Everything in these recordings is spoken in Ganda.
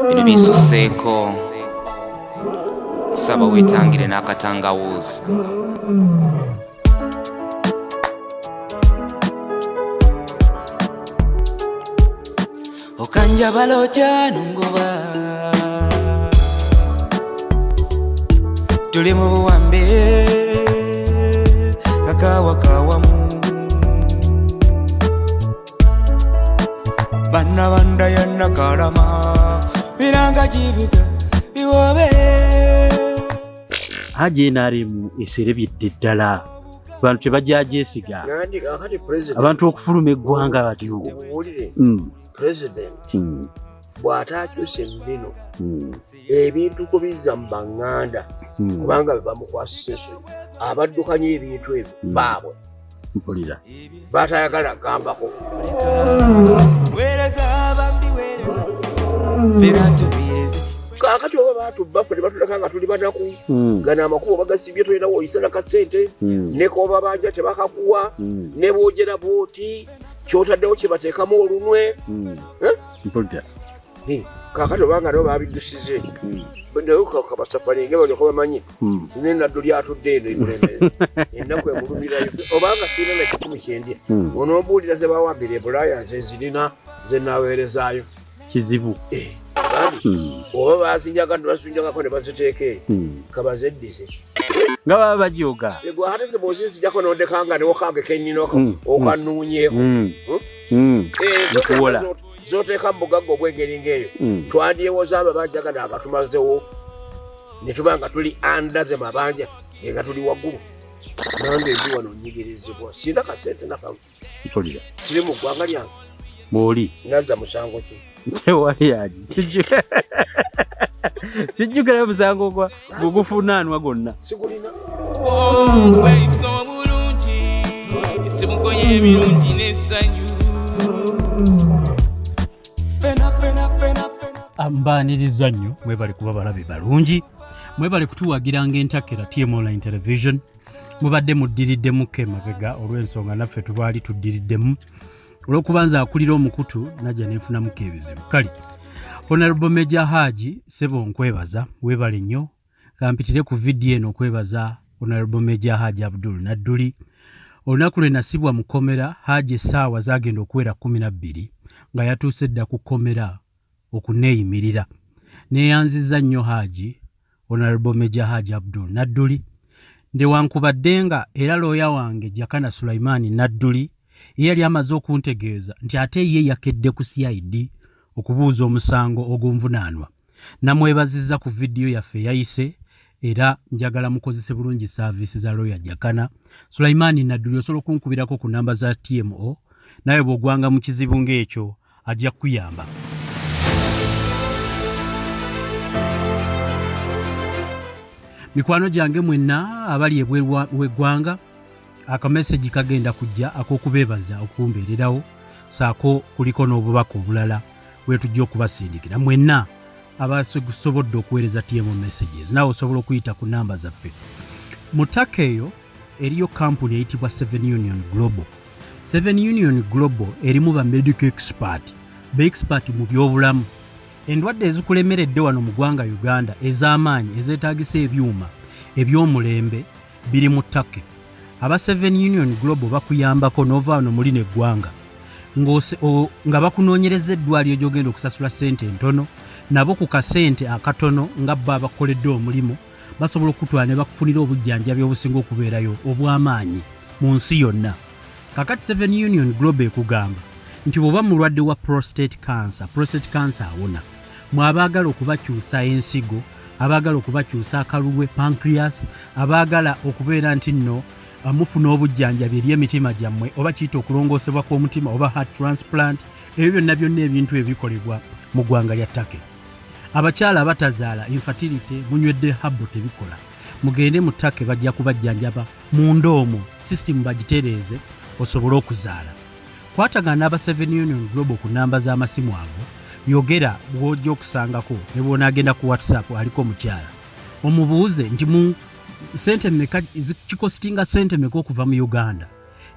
bino bisuseeko saba wetangire n'akatangawuzi. Okanjabala okyanungoba tuli mu buwambe kakawakawamu banna banda yanna kalama biranga kivuga biwobe. Haji narimu eserebyedde ddala abantu tebajajeesiga abantu okufuluma eggwanga batyo. President bw'ataakyusa ennino ebintu kubizza mu baŋŋanda kubanga bamukwasisa ensonyi abaddukanya ebintu ebyo baabwe mpulira batayagala gambako. Kaakati oba baatubbafu ne batuleka nga tuli banaku gana amakubo bagasibye tolina woyisa nakasente ne koba banja tebakakuwa ne boogera booti kyotaddewo kyebateekamu olunwe. mpulira Kaakati obanga nabo babiddusize naye kabasafalinge balyoka bamanyi ne naddo lyatudde eno ekulembeze ennaku emulumirayo obanga sirina na 19 onoobuulira ze bawambira ebulaya nze nzirina ze naaweerezaayo kizibu. oba bazinjaga nebazinjagako ne baziteeka eyo kabazeddise nga baba bajoga egwe ate nze bw'ozinzijako n'ondekanga ne wokange kennyina okanuunyeeko zoteeka mu bugagga obw'engeri ng'eyo twandyewoza amabanja gano agatumazewo ne tuba nga tuli anda ze mabanja nga tuli waggulu nange ndi wano nyigirizibwa sina kasente nakamu siri mu ggwanga lyange bw'oli nazza musango ki tewali aji sijjukira musango gugufunaanwa gonna sigulina. Ambaniriza nnyo mwebale kuba balabe balungi mwebale kutuwagiranga entakera TM Online Television mubadde muddiriddemu emabega olw'ensonga naffe tubaali tuddiriddemu olw'okubanza akulira omukutu najja neefunamuko ebizibu. Kale Honorable Major Haji Ssebo nkwebaza weebale nnyo kampitire ku vidiyo eno okwebaza Honorable Major Haji Abdul Nadduli. Olunaku lwe nasibwa mu kkomera Haji essaawa zaagenda okuwera 12 nga yatuuse dda ku kkomera okuneeyimirira. Neeyanzizza nnyo Haji Honorable Major Haji Abdul Nadduli ndewankubadde nga era looya wange Jakana Sulaiman Nadduli yali amaze okuntegeeza nti ate ye yakedde ku CID okubuuza omusango ogw'onvunaanwa. Namwebazizza ku vidiyo yaffe yayise era njagala mukozese bulungi saavisi za looya Jakana Sulaiman Nadduli. Osobola okunkubirako ku namba za TMO naye bw'ogwanga mu kizibu ng'ekyo ajja kuyamba. Mikwano gyange mwenna abali ebweru w'eggwanga akamesegi kagenda kujja ak'okubeebaza okumbeererawo saako kuliko n'obubaka obulala bwetujja okubasindikira mwenna abasobodde okuweereza TM messages. Nawe osobola okuyita ku namba zaffe. Mu ttaka eyo eriyo kampuni eyitibwa 7 Union Global. 7 Union Global erimu ba medical expert mu byobulamu. Endwadde ezikulemeredde wano mu ggwanga Uganda ez'amaanyi ezeetaagisa ebyuma eby'omulembe biri mu ttaka. Aba 7 Union Global bakuyambako n'ova wano muli n'eggwanga nga bakunoonyereza eddwaliro gy'ogenda okusasula ssente entono nabo ku kasente akatono nga bba abakoledde omulimu basobola okutwala ne bakufunira obujjanjabi obusinga okubeerayo obw'amaanyi mu nsi yonna. Kakati 7 Union Global ekugamba nti bw'oba mulwadde wa prostate cancer awona. Mwabaagala okubakyusa ensigo, abaagala okubakyusa akalulwe pancreas, abaagala okubeera nti nno mufuna obujjanjabi eri emitima gyammwe oba kiyita okulongoosebwa kw'omutima oba heart transplant, ebyo byonna ebintu ebikolebwa mu ggwanga lya Turkey. Abakyala abatazaala infertility munywedde habbo tebikola. Mugende mu Turkey bajja kubajjanjaba mu ndoomo system bagitereeze osobole okuzaala. Kwatagana aba 7 Union Global ku namba z'amasimu ago yogera bw'ojja okusangako ne bw'onaagenda ku WhatsApp aliko omukyala omubuuze nti mu sente mmeka kikositinga sente mmeka okuva mu Uganda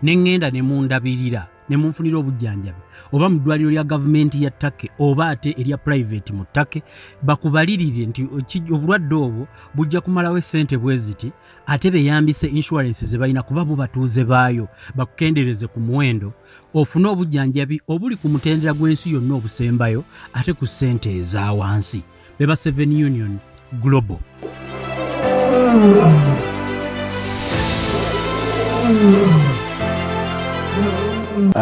ne ŋŋenda ne mundabirira ne munfunira obujjanjabi oba mu ddwaliro lya gavumenti ya ttake oba ate erya private mu ttake bakubalirire nti obulwadde obwo bujja kumalawo essente bwe ziti ate beyambise insurance ze balina kuba bo batuuze baayo bakukendereze ku muwendo ofune obujjanjabi obuli ku mutendera gw'ensi yonna obusembayo ate ku ssente eza wansi beba 7 Union Global.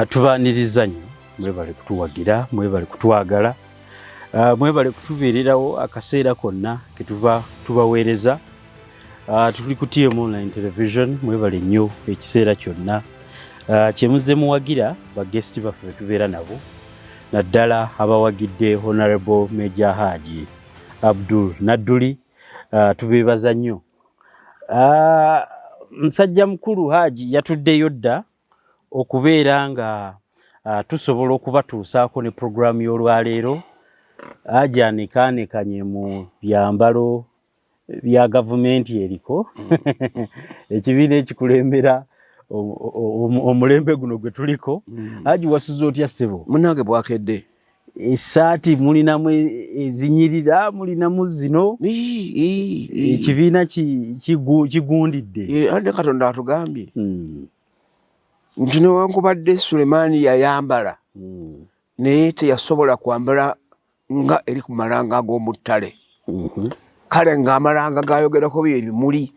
Tubaaniriza nnyo mwebale kutuwagira mwebale kutwagala mwebale kutubeererawo akaseera konna ke tubaweereza tuli ku TM Online Television mwebale nnyo ekiseera kyonna kyemuze muwagira bagesiti baffe tubeera nabo naddala abawagidde Honorable Major Haji Abdul Nadduli tubeebaza nnyo musajja mukulu Haji yatuddeyo dda okubeera nga tusobola okubatuusaako ne programu y'olwaleero Haji anekaanekanye mu byambalo bya gavumenti eriko ekibiina ekikulembera omulembe guno gwe tuliko Haji wasuze otya ssebo munange bwakedde esaati mulinamu ezinyirira mulinamu zino ekibiina kigundidde ande Katonda atugambye nti newankubadde Sulemaani yayambala naye teyasobola kwambala nga eri ku malanga ag'omu ttale kale ng'amalanga gayogerako bye bimuli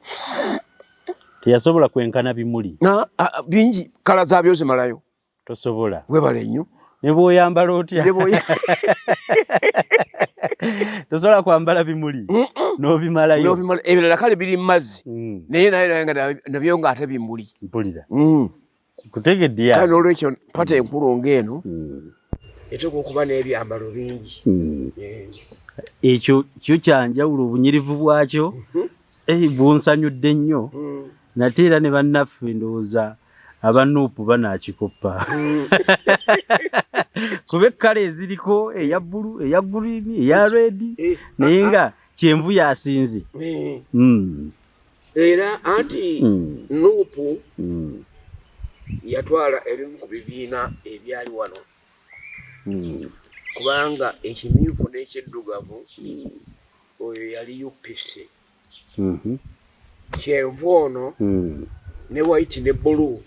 teyasobola kwenkana bimuli bingi kala zaabyo zimalayo tosobola webale nnyo ne bw'oyambala otya tosobola kwambala bimuli n'obimalayo ebirala kale biri mu mazzi naye naye nga nabyo nga ate bimuli mpulira kutegedde kale n'olwekyo pata enkulu ng'eno eteeka okuba n'ebyambalo bingi ekyo kyo kyanjawulo obunyirivu bwakyo bunsanyudde nnyo nate era ne bannaffe ndowooza abanuupu banaakikoppa kuba ekkala eziriko eya bbulu eya guliini eya reedi naye nga kyenvu yasinze era anti nuupu yatwala ebimu ku bibiina ebyali wano kubanga ekimyufu n'ekiddugavu oyo yali UPC kyenvu ono ne white ne blue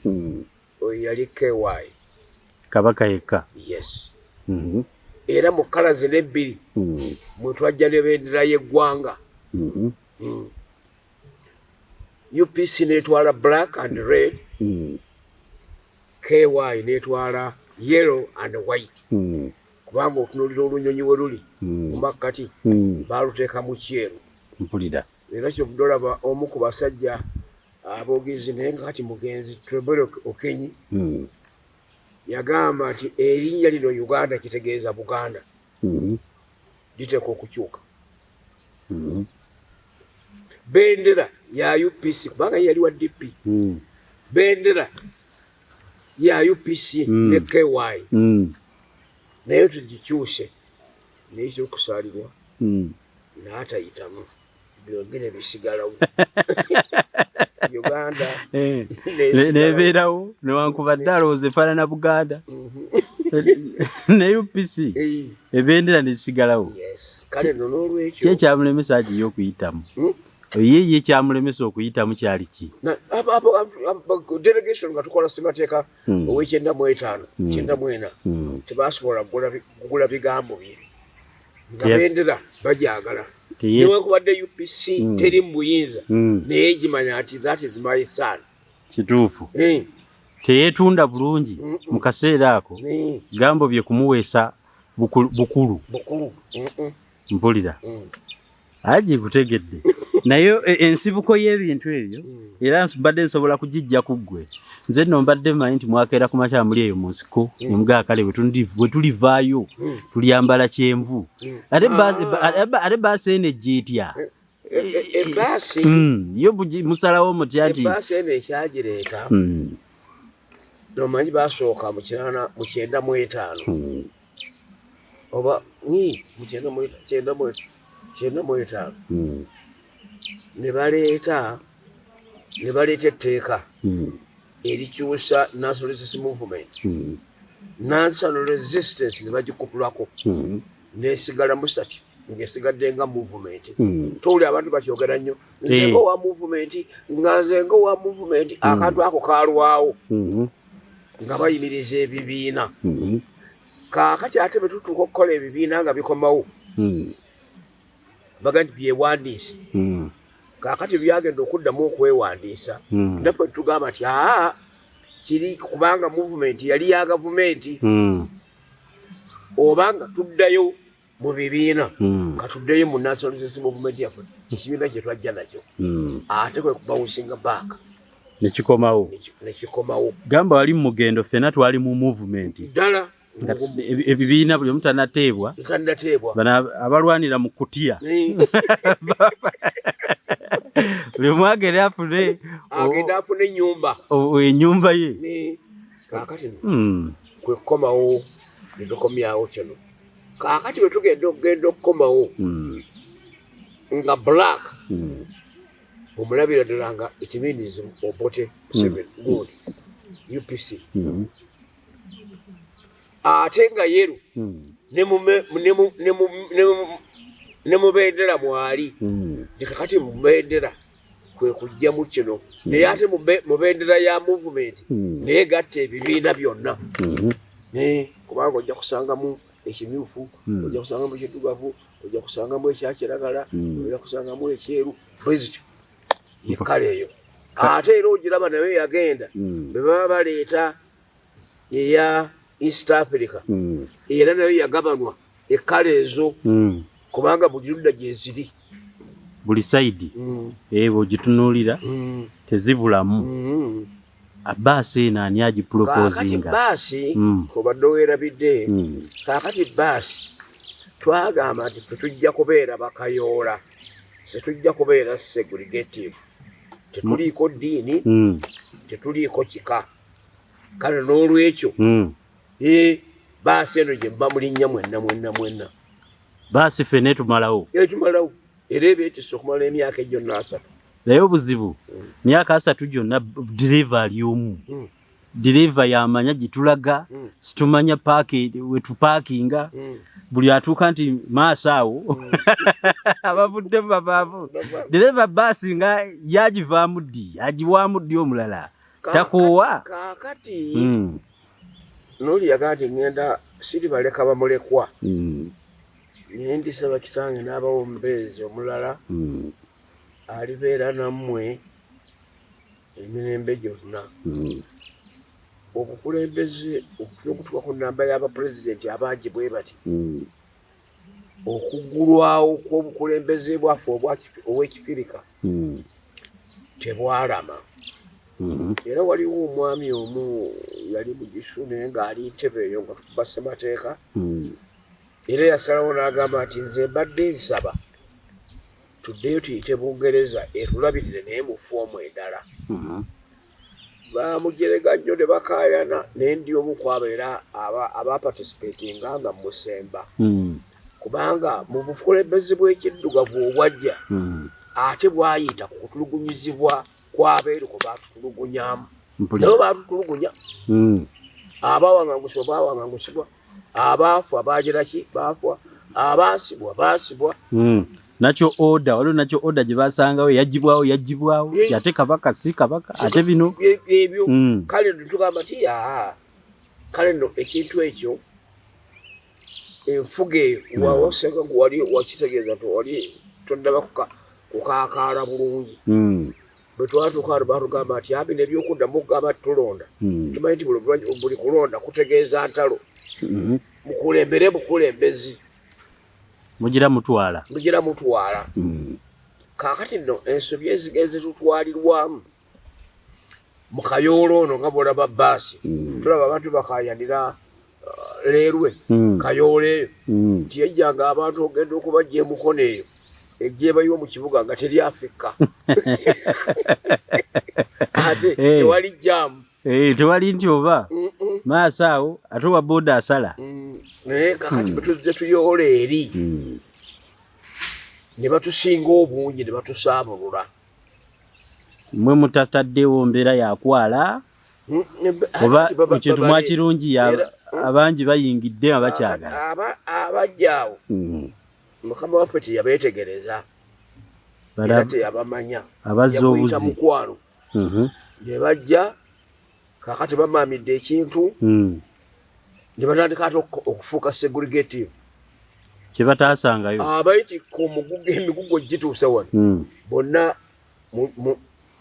oyo yali KY kabaka yekka yes era mu kala zino ebbiri mwe twajja n'ebendera y'eggwanga UPC netwala black and red KY netwala yellow and white kubanga otunuulira olunyonyi we luli mu makkati baaluteeka mu kyeru mpulira era kyovudde olaba omu ku basajja aboogezi naye nga kati mugenzi Trevor Okenyi yagamba nti erinnya lino Uganda kitegeeza Buganda liteeka okukyuka bendera ya UPC kubanga yali wa DP bendera ya UPC ne KY naye tugikyuse naye kyokusaalirwa n'atayitamu byongere bisigalawo Uganda nebeerawo newankubadde alowooza efaanana Buganda ne UPC ebendera nekisigalawo kale no n'olwekyo ki ekyamulemesa agiye okuyitamu ye ekyamulemesa okuyitamu kyali ki delegation nga tukola ssemateeka ow'ekyenda mu etaano kyenda mu ena tebasobola kugula bigambo bye nga bendera bagyagala newankubadde UPC teri mu buyinza naye gimanya nti that is my son kituufu teyeetunda bulungi mu kaseera ako gambo bye kumuweesa bukulu mpulira Haji kutegedde naye ensibuko y'ebintu ebyo era mbadde nsobola kugijja ku ggwe nze nno mbadde mmanyi nti mwakeera ku makya muli eyo mu nsiko ne mugaa kale bwe tulivaayo tulyambala kyenvu ate baasi eno ejja etya ebaasi yo musalawo mutya nti ebaasi eno ekyagireeta nomanyi baasooka mu kyenda mu etaano oba mu kyenda mu etaano ne baleeta etteeka erikyusa nationalist movement nansano resistance ne bagikupulako nesigala musati ngesigadde nga movement tuli abantu bakyogera nnyo nzengo wa movement nganzengo wa movement akantu ako kalwawo nga bayimiriza ebibiina kaakati ate betutuuka okukola ebibiina nga bikomawo bagandi byewandiise kaakati byagenda okuddamu okwewandiisa nafe tugamba nti kiri kubanga movement yali ya gavumenti obanga tuddayo mu bibiina katuddeyo mu national resistance movement yaffe kikibiina kye twajja nakyo ate kwe kubawusinga back nekikomawo gamba wali mu mugendo ffena twali mu movement ddala ebibiina buli omu tannateebwa bano abalwanira mu kutya buli omu agenda afune ennyumba ye kaakati kwe kukomawo ne tukomyawo kino kaakati bwe tugenda okugenda okukomawo nga black omulabira ddala nga it means Obote Museveni good UPC ate nga yeru ne mubendera mwali kakati mubendera kwe kujjamu kino naye ate mubendera ya movement naye gatta ebibiina byonna kubanga ojja kusangamu ekimyufu ojja kusangamu ekiddugavu ojja kusangamu ekyakiragala ojja kusangamu ekyeru bwezityo yekala eyo ate era ogiraba nayo yagenda bwe baba baleeta eya East Africa era nayo yagabanwa ekkala ezo kubanga buli ludda gyeziri buli saidi bw'ogitunuulira tezibulamu baasi eno ani agiproposinga baasi obadde weerabidde kaakati baasi twagamba nti tetujja kubeera bakayoola setujja kubeera segregative tetuliiko ddiini tetuliiko kika kale n'olwekyo baasi eno gye mba mulinnya mwenna baasi ffene tumalawo era ebyetisa okumala emyaka egyonna 3 naye obuzibu myaka 3 gyonna direva ali omu direva yamanya gitulaga situmanya paaki wetupakinga buli atuuka nti maaso awo abavudde babaavu direva baasi nga yagivaamu ddi agiwaamu ddi omulala takoowa kaakati noli yagaa nti ŋŋenda siribaleka bamulekwa naye ndisaba kitange n'abawo omubeezi omulala alibeera nammwe emirembe gyonna obukulembeze okutuuka ku nnamba y'abapulezidenti abangi bwe bati okuggulwawo kw'obukulembeze bwaffe obw'ekifirika tebwalama era waliwo omwami omu yali mugisu naye ng'ali ntebe eyo nga tukuba ssemateeka era yasalawo n'agamba nti nze mbadde nsaba tuddeyo tuyite Bungereza etulabirire naye mu foomu endala bamujerega nnyo ne bakaayana naye ndi omu kwabeera abaparticipatinga nga musemba kubanga mu bukulembeze bw'ekiddugavu obwajja ate bwayita ku kutulugunyizibwa kwabeeru kwe baatutulugunyamu nabo baatutulugunya abawaŋŋangusibwa bawaŋŋangusibwa abaafa baagiraki baafwa abaasibwa baasibwa nakyo oda waliwo nakyo oda gye basangawo yagibwawo ate kabaka si kabaka ate bino ebyo kale netugamba nti kale no ekintu ekyo enfuga eyo wawasenga wali wakitegeeza nti wali tondaba kukaakaala bulungi bwe twatuuka batugamba nti bino ebyokuddamu okugamba tulonda tumanyi nti buli kulonda kutegeeza ntalo mukulembere bukulembezi mugira mutwala kaakati nno ensobi ezigenze tutwalirwamu mu kayoolo ono nga bwolaba baasi tulaba abantu bakayanira leerwe kayoolo eyo nti yejjanga abantu ogenda okubajja emukono eyo ejjeebayiwa mu kibuga nga teri Afrika ate tewali jaamu tewali nti oba maaso awo ate owa booda asala naye kakati betuzze tuyoola eri ne batusinga obungi ne batusaabulula mmwe mutataddewo mbeera yakwala oba ekintu mwakirungi abangi bayingidde abakyagala abajjaawo mukama waffe teyabeetegereza era teyabamanya abazza obuzi mukwano ne bajja kakati bamaamidde ekintu ne batandika ate okufuuka segregative kyebataasangayo abayitikka emigugo gituuse wano bonna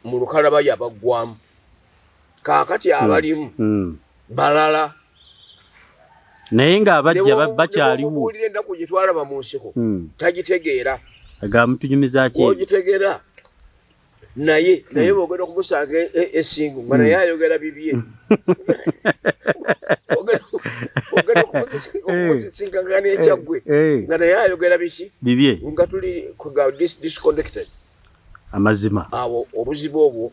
mu lukalaba yabaggwamu kaakati abalimu balala naye ng'abajja bakyaliwo ennaku gye twalaba mu nsiko tagitegeera agamutunyumiza ki ogitegeera naye boogera okumusanga esingu nga naye ayogera bibye ogera okumuzisinkagana ekyaggwe nga naye ayogera biki bibye nga tuli disconnected amazima awo obuzibu obwo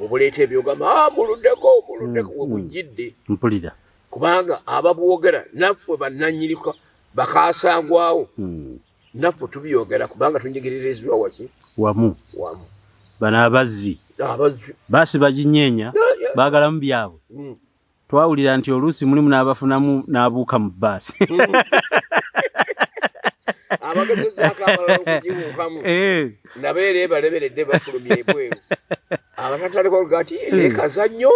obuleeta ebyogamba muluddeko webujjidde mpulira kubanga ababwogera naffe bannanyirika bakasangwawo naffe tubyogera kubanga tunyigirizibwa waki wamu bano abazzi baasi baginyeenya baagalamu byabwe twawulira nti oluusi mulimu n'abafunamu n'abuuka mu bbaasi abagezezaako abalala okugibuukamu nabeera baleberedde bafulumya ebweru abatatandika gati nekazannyo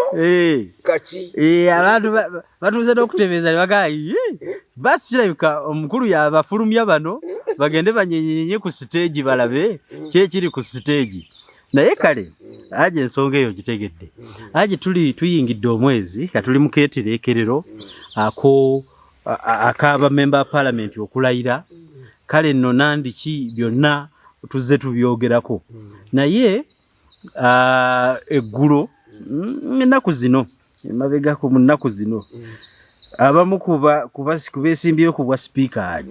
kaki abantu batuuze n'okutebeeza ne bagaa basi kirabika omukulu yabafulumya bano bagende banyenyenye ku siteegi balabe kyekiri ku siteegi naye kale aje ensonga eyo gitegedde aje tuyingidde omwezi katuli mu keetereekerero akaaba member parliament okulayira kale nno nandiki byonna tuzze tubyogerako naye eggulo ennaku zino emabegako mu nnaku zino abamu kubeesimbyeyo ku bwa sipiika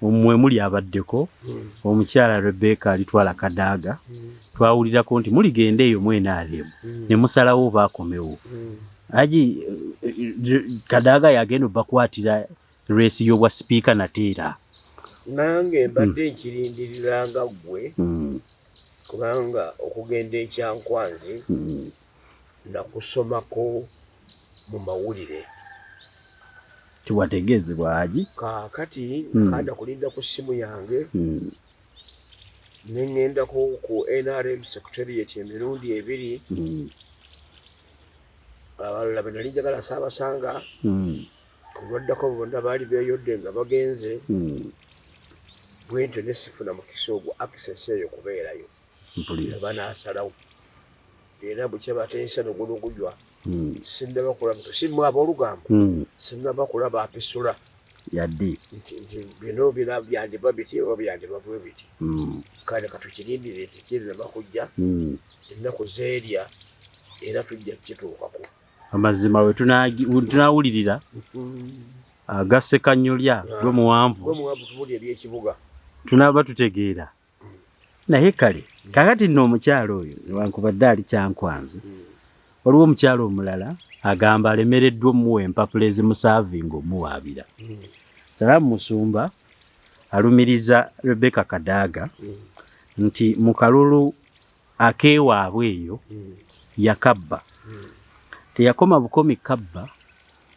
omwe muli abaddeko omukyala Rebecca alitwala Kadaaga twawulirako nti muligenda eyo mwenaalemu ne musalawo baakomewo aji Kadaaga yagenda bakwatira reesi y'obwa sipiika nateera nange mbadde nkirindiriranga ggwe kubanga okugenda ekyankwanzi nakusomako mu mawulire tiwategeezebwa aji kaakati kanda kulinda ku ssimu yange neŋŋendako ku NRM secretariat emirundi ebiri abalala be nali njagala saabasanga kulwaddako bonna baali beeyodde nga bagenze bwentyo nesifuna mukisa ogwo access eyo kubeerayo banaasalawo era bukyebateesa nogulugujwa sinnabakulaba simu aboolugambo sinnabakulaba apisula yadde nti bino byandiba biti oba byandiba bwe biti kale katukirindire tekirina bakujja ennaku zeerya era tujja kituukako amazima we tunaawulirira agassekanyolya gwemuwanvu tubuli ebyekibuga tunaaba tutegeera naye kale kakati nno omukyalo oyo newankubadde ali kyankwanzi waliwo omukyalo omulala agamba alemereddwa omuwa empapula ezimusaavinga omuwaabira Salaamu Musumba alumiriza Rebecca Kadaaga nti mu kalulu akeewaabwe eyo yakabba teyakoma bukomi kabba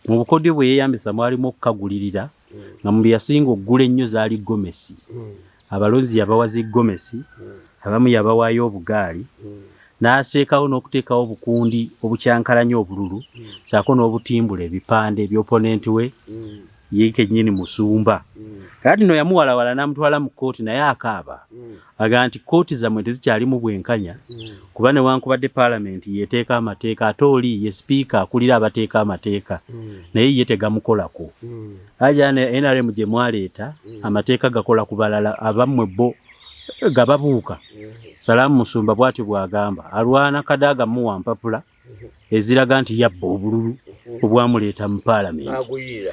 mu bukodyo bwe yeeyambisa mwalimu okukagulirira nga mu byasinga oggula ennyo zaali gomesi abalonzi yabawazi gomesi abamu yabawaayo obugaali n'ateekawo n'okuteekawo obukundi obukyankalanya obululu saako n'obutimbula ebipande by'oponenti we ye kennyini Musumba kati no yamuwalawala n'amutwala mu kkooti naye akaaba aga nti kkooti zammwe tezikyalimu bwenkanya kuba newankubadde paalamenti yeteeka amateeka ate oli ye sipiika akulira abateeka amateeka naye ye tegamukolako aja ne NRM gye mwaleeta amateeka gakola ku balala abammwe bo gababuuka Salaamu Musumba bw'atyo bw'agamba alwana Kadaaga muwa mpapula eziraga nti yabba obululu obwamuleeta mu paalamenti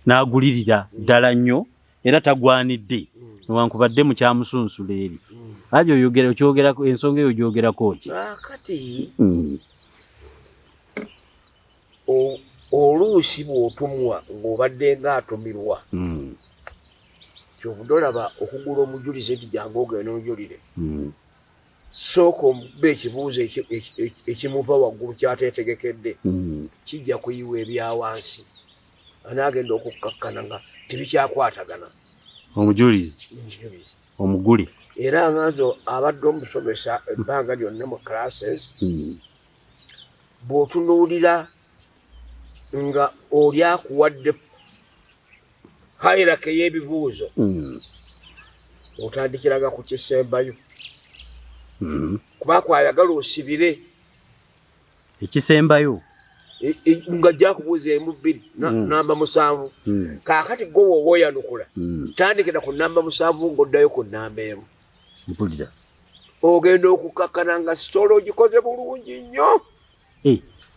n'agulirira ddala nnyo era tagwanidde newankubadde mu kyamusunsula eri ajo okyogerako ensonga eyo gyogerako ki kati oluusi bw'otumwa ng'obadde ng'atumirwa kyobudde olaba okugula omujulizi nti jangu ogenda onjulire sooka omube ekibuuzo ekimuva waggulu kyateetegekedde kijja kuyiwa ebyawansi anaagenda okukkakkana nga tebikyakwatagana omujulizi omugule era nganzo abadde omusomesa ebbanga lyonna mu classes bw'otunuulira nga oli akuwadde hayiraka y'ebibuuzo otandikiraga ku kisembayo kuba kwayagala osibire ekisembayo nga gyakubuuza emu bbiri namba 7 kaakati gwe woba oyanukula tandikira ku namba 7 ng'oddayo ku namba emu mpulira ogenda okukkakkana nga sitoola ogikoze bulungi nnyo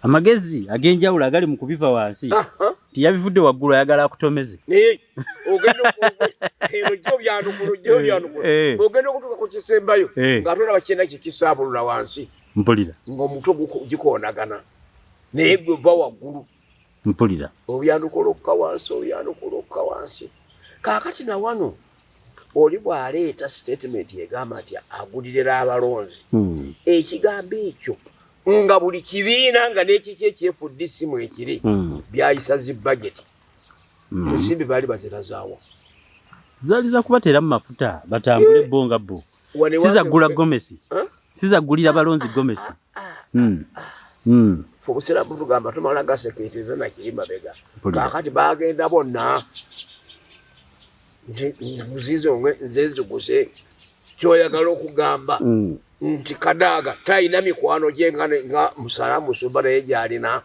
amagezi ag'enjawulo agali mu kubiva wansi tiyabivudde waggulu ayagala akutomeze ogenda eno gyo byanukula ogenda okutuuka ku kisembayo ng'ate olaba kyena kikisaabulula wansi mpulira ng'omutwe gikoonagana naye gwe va waggulu mpulira obyanukula okka wansi kaakati na wano oli bw'aleeta statement egamba nti agulirira abalonzi ekigambo ekyo nga buli kibiina nga n'ekiki ekyefudde mu ekiri byayisa zi budget ensimbi baali bazirazaawo zaali za kubateeramu mafuta batambule bo nga bo sizagula gomesi sizagulira balonzi gomesi obuseera butugamba tumala gasekeeterera nakiri mabega kaakati bagenda bonna nze nziguse kyoyagala okugamba nti Kadaaga talina mikwano gye nga Musalamu Musumba naye gy'alina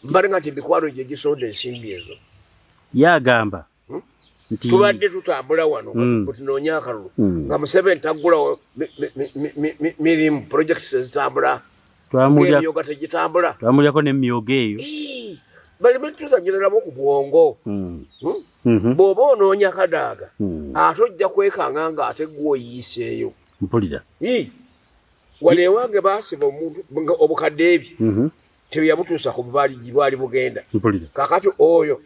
mbale nga nti mikwano gye gisonda ensimbi ezo yagamba nti tubadde tutambula wano tunoonye akalulu nga Museveni taggulawo mirimu projects ezitambula emyoga tegitambula twamulyako n'emyoga eyo baleme tuzanyiriramu ku bwongo bw'oba onoonya Kadaaga ate ojja kwekanga nga ate gwe oyiiseeyo mpulira wano ewange baasiba omuntu obukadde ebyo teyabutuusa ku bwali bugenda kakati oyo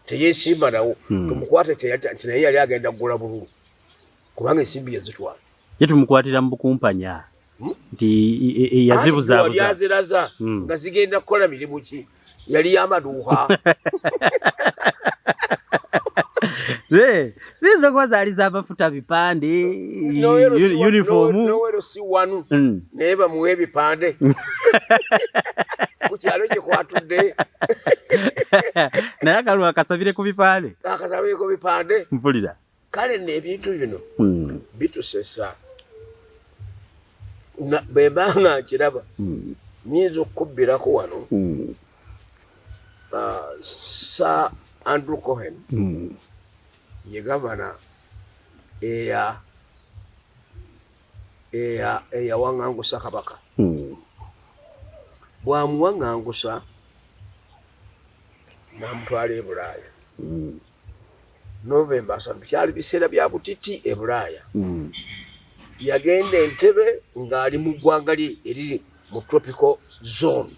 teyeesimba nawo tumukwate nti naye yali agenda kugula bululu kubanga ensimbi yazitwala ye tumukwatira mu bukumpanya nti yazibuzaabuza yaziraza nga zigenda kukola mirimu ki yali y'amaduuka zizo kuba zaali z'amafuta bipande yunifoomu nowero si wanu naye bamuwa ebipande ku kyalo kye kwatudde naye akalulu akasabire ku bipande akasabire ku bipande mpulira kale n'ebintu bino bitusesa bwe mba nga nkiraba nyinza okukubbirako wano Sir Andrew Cohen ye gavana eyawaŋŋangusa Kabaka bw'amuwaŋŋangusa n'amutwala e Bulaaya Novemba 3 byali biseera bya butiti e Bulaaya yagenda Entebbe ng'ali mu ggwanga lye eriri mu tropical zone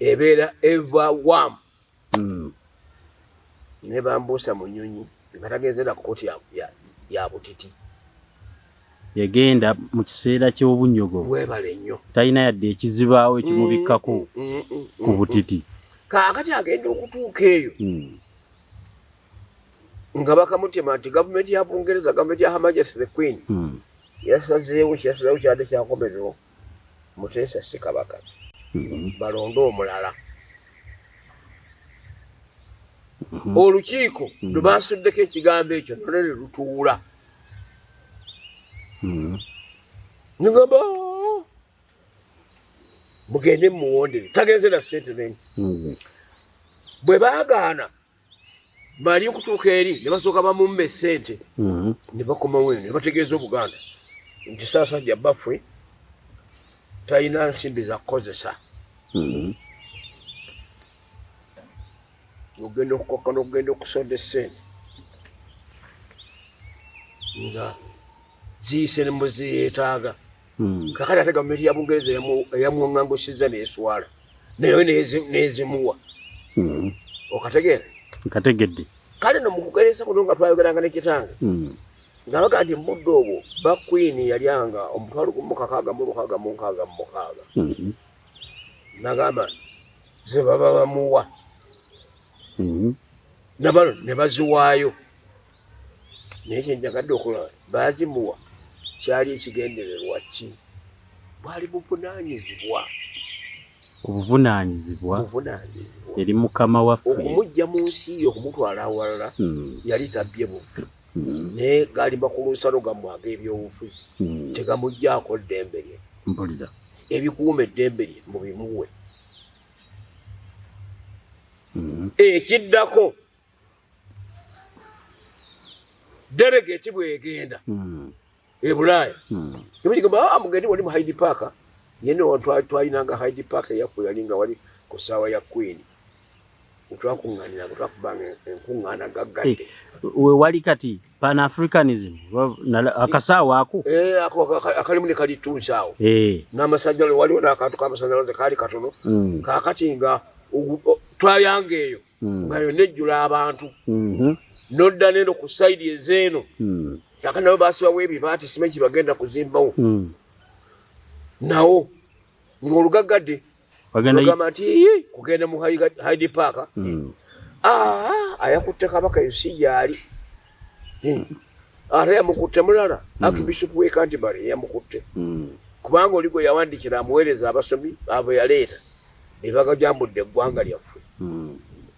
ebeera eva warm ne bambuusa mu nnyonyi nga tagenzera ku kkooti ya butiti yagenda mu kiseera ky'obunnyogo webale nnyo talina yadde ekizibaawo ekimubikkako ku butiti kaakati agenda okutuuka eyo nga bakamutema nti gavumenti ya Bungereza gavumenti ya Her Majesty the Queen yasazeewo kyadde kyakomerero Muteesa Ssekabaka balonde omulala olukiiko lwe baasuddeko ekigambo ekyo nolwe ne lutuula nigamba mugende muwondere tagenze na ssente neni bwe baagaana bali okutuuka eri ne basooka bamumba essente ne bakomawo ne bategeeza Obuganda nti Ssaasajja Baffwe talina nsimbi za kukozesa ogenda okukokkana okugenda okusonda essente nga ziyise ne muziyeetaaga kakati ate gavumenti ya Bungereza eyamuwaŋŋangusizza n'eswala naye nezimuwa okategeera nkategedde kale no mu kugeresa kuno nga twayogeranga ne kitange ngabaga ndi muddo obwo ba Queen yalyanga omutwalo kumukakaga mu lukaga mu nkaga mu mukaga nagamba ze baba bamuwa nabalo ne baziwaayo naye njagadde okulaba bazimuwa kyali ekigendererwa ki bwali buvunaanyizibwa obuvunaanyizibwa eri mukama waffe okumujja mu nsi yo okumutwala awalala yali tabbye bubbi naye galimba ku lusalo gamwaga ebyobufuzi tegamugjaako ddembe lye mpulira ebikuuma eddembe lye mubimuwe ekiddako delegate bwegenda e Bulaaya temukigamba mugendi wali mu Hyde Park yene twayinanga Hyde Park eyaffe yalinga wali ku ssaawa ya Queen utwakuŋŋaanira twakubanga enkuŋŋaana gaggadde we wali kati Pan-Africanism akasaawa ako akalimu ne kali tunsaawo n'amasanyalaze waliwo n'akantu k'amasanyalaze kaali katono kaakati nga twayanga eyo nga yonna ejjula abantu nodda neno ku sayidi ezeeno kakati nabo baasibawo ebibaati simeki bagenda kuzimbawo nawo ng'olugaggadde ogamba nti kugenda mu Hyde Park ayakutte kabaka eyo si gyali ate yamukutte mulala Archbishop w'e Canterbury yamukutte kubanga oli gwe yawandikira amuweereza abasomi abo yaleeta ebagajambudde eggwanga lyaffe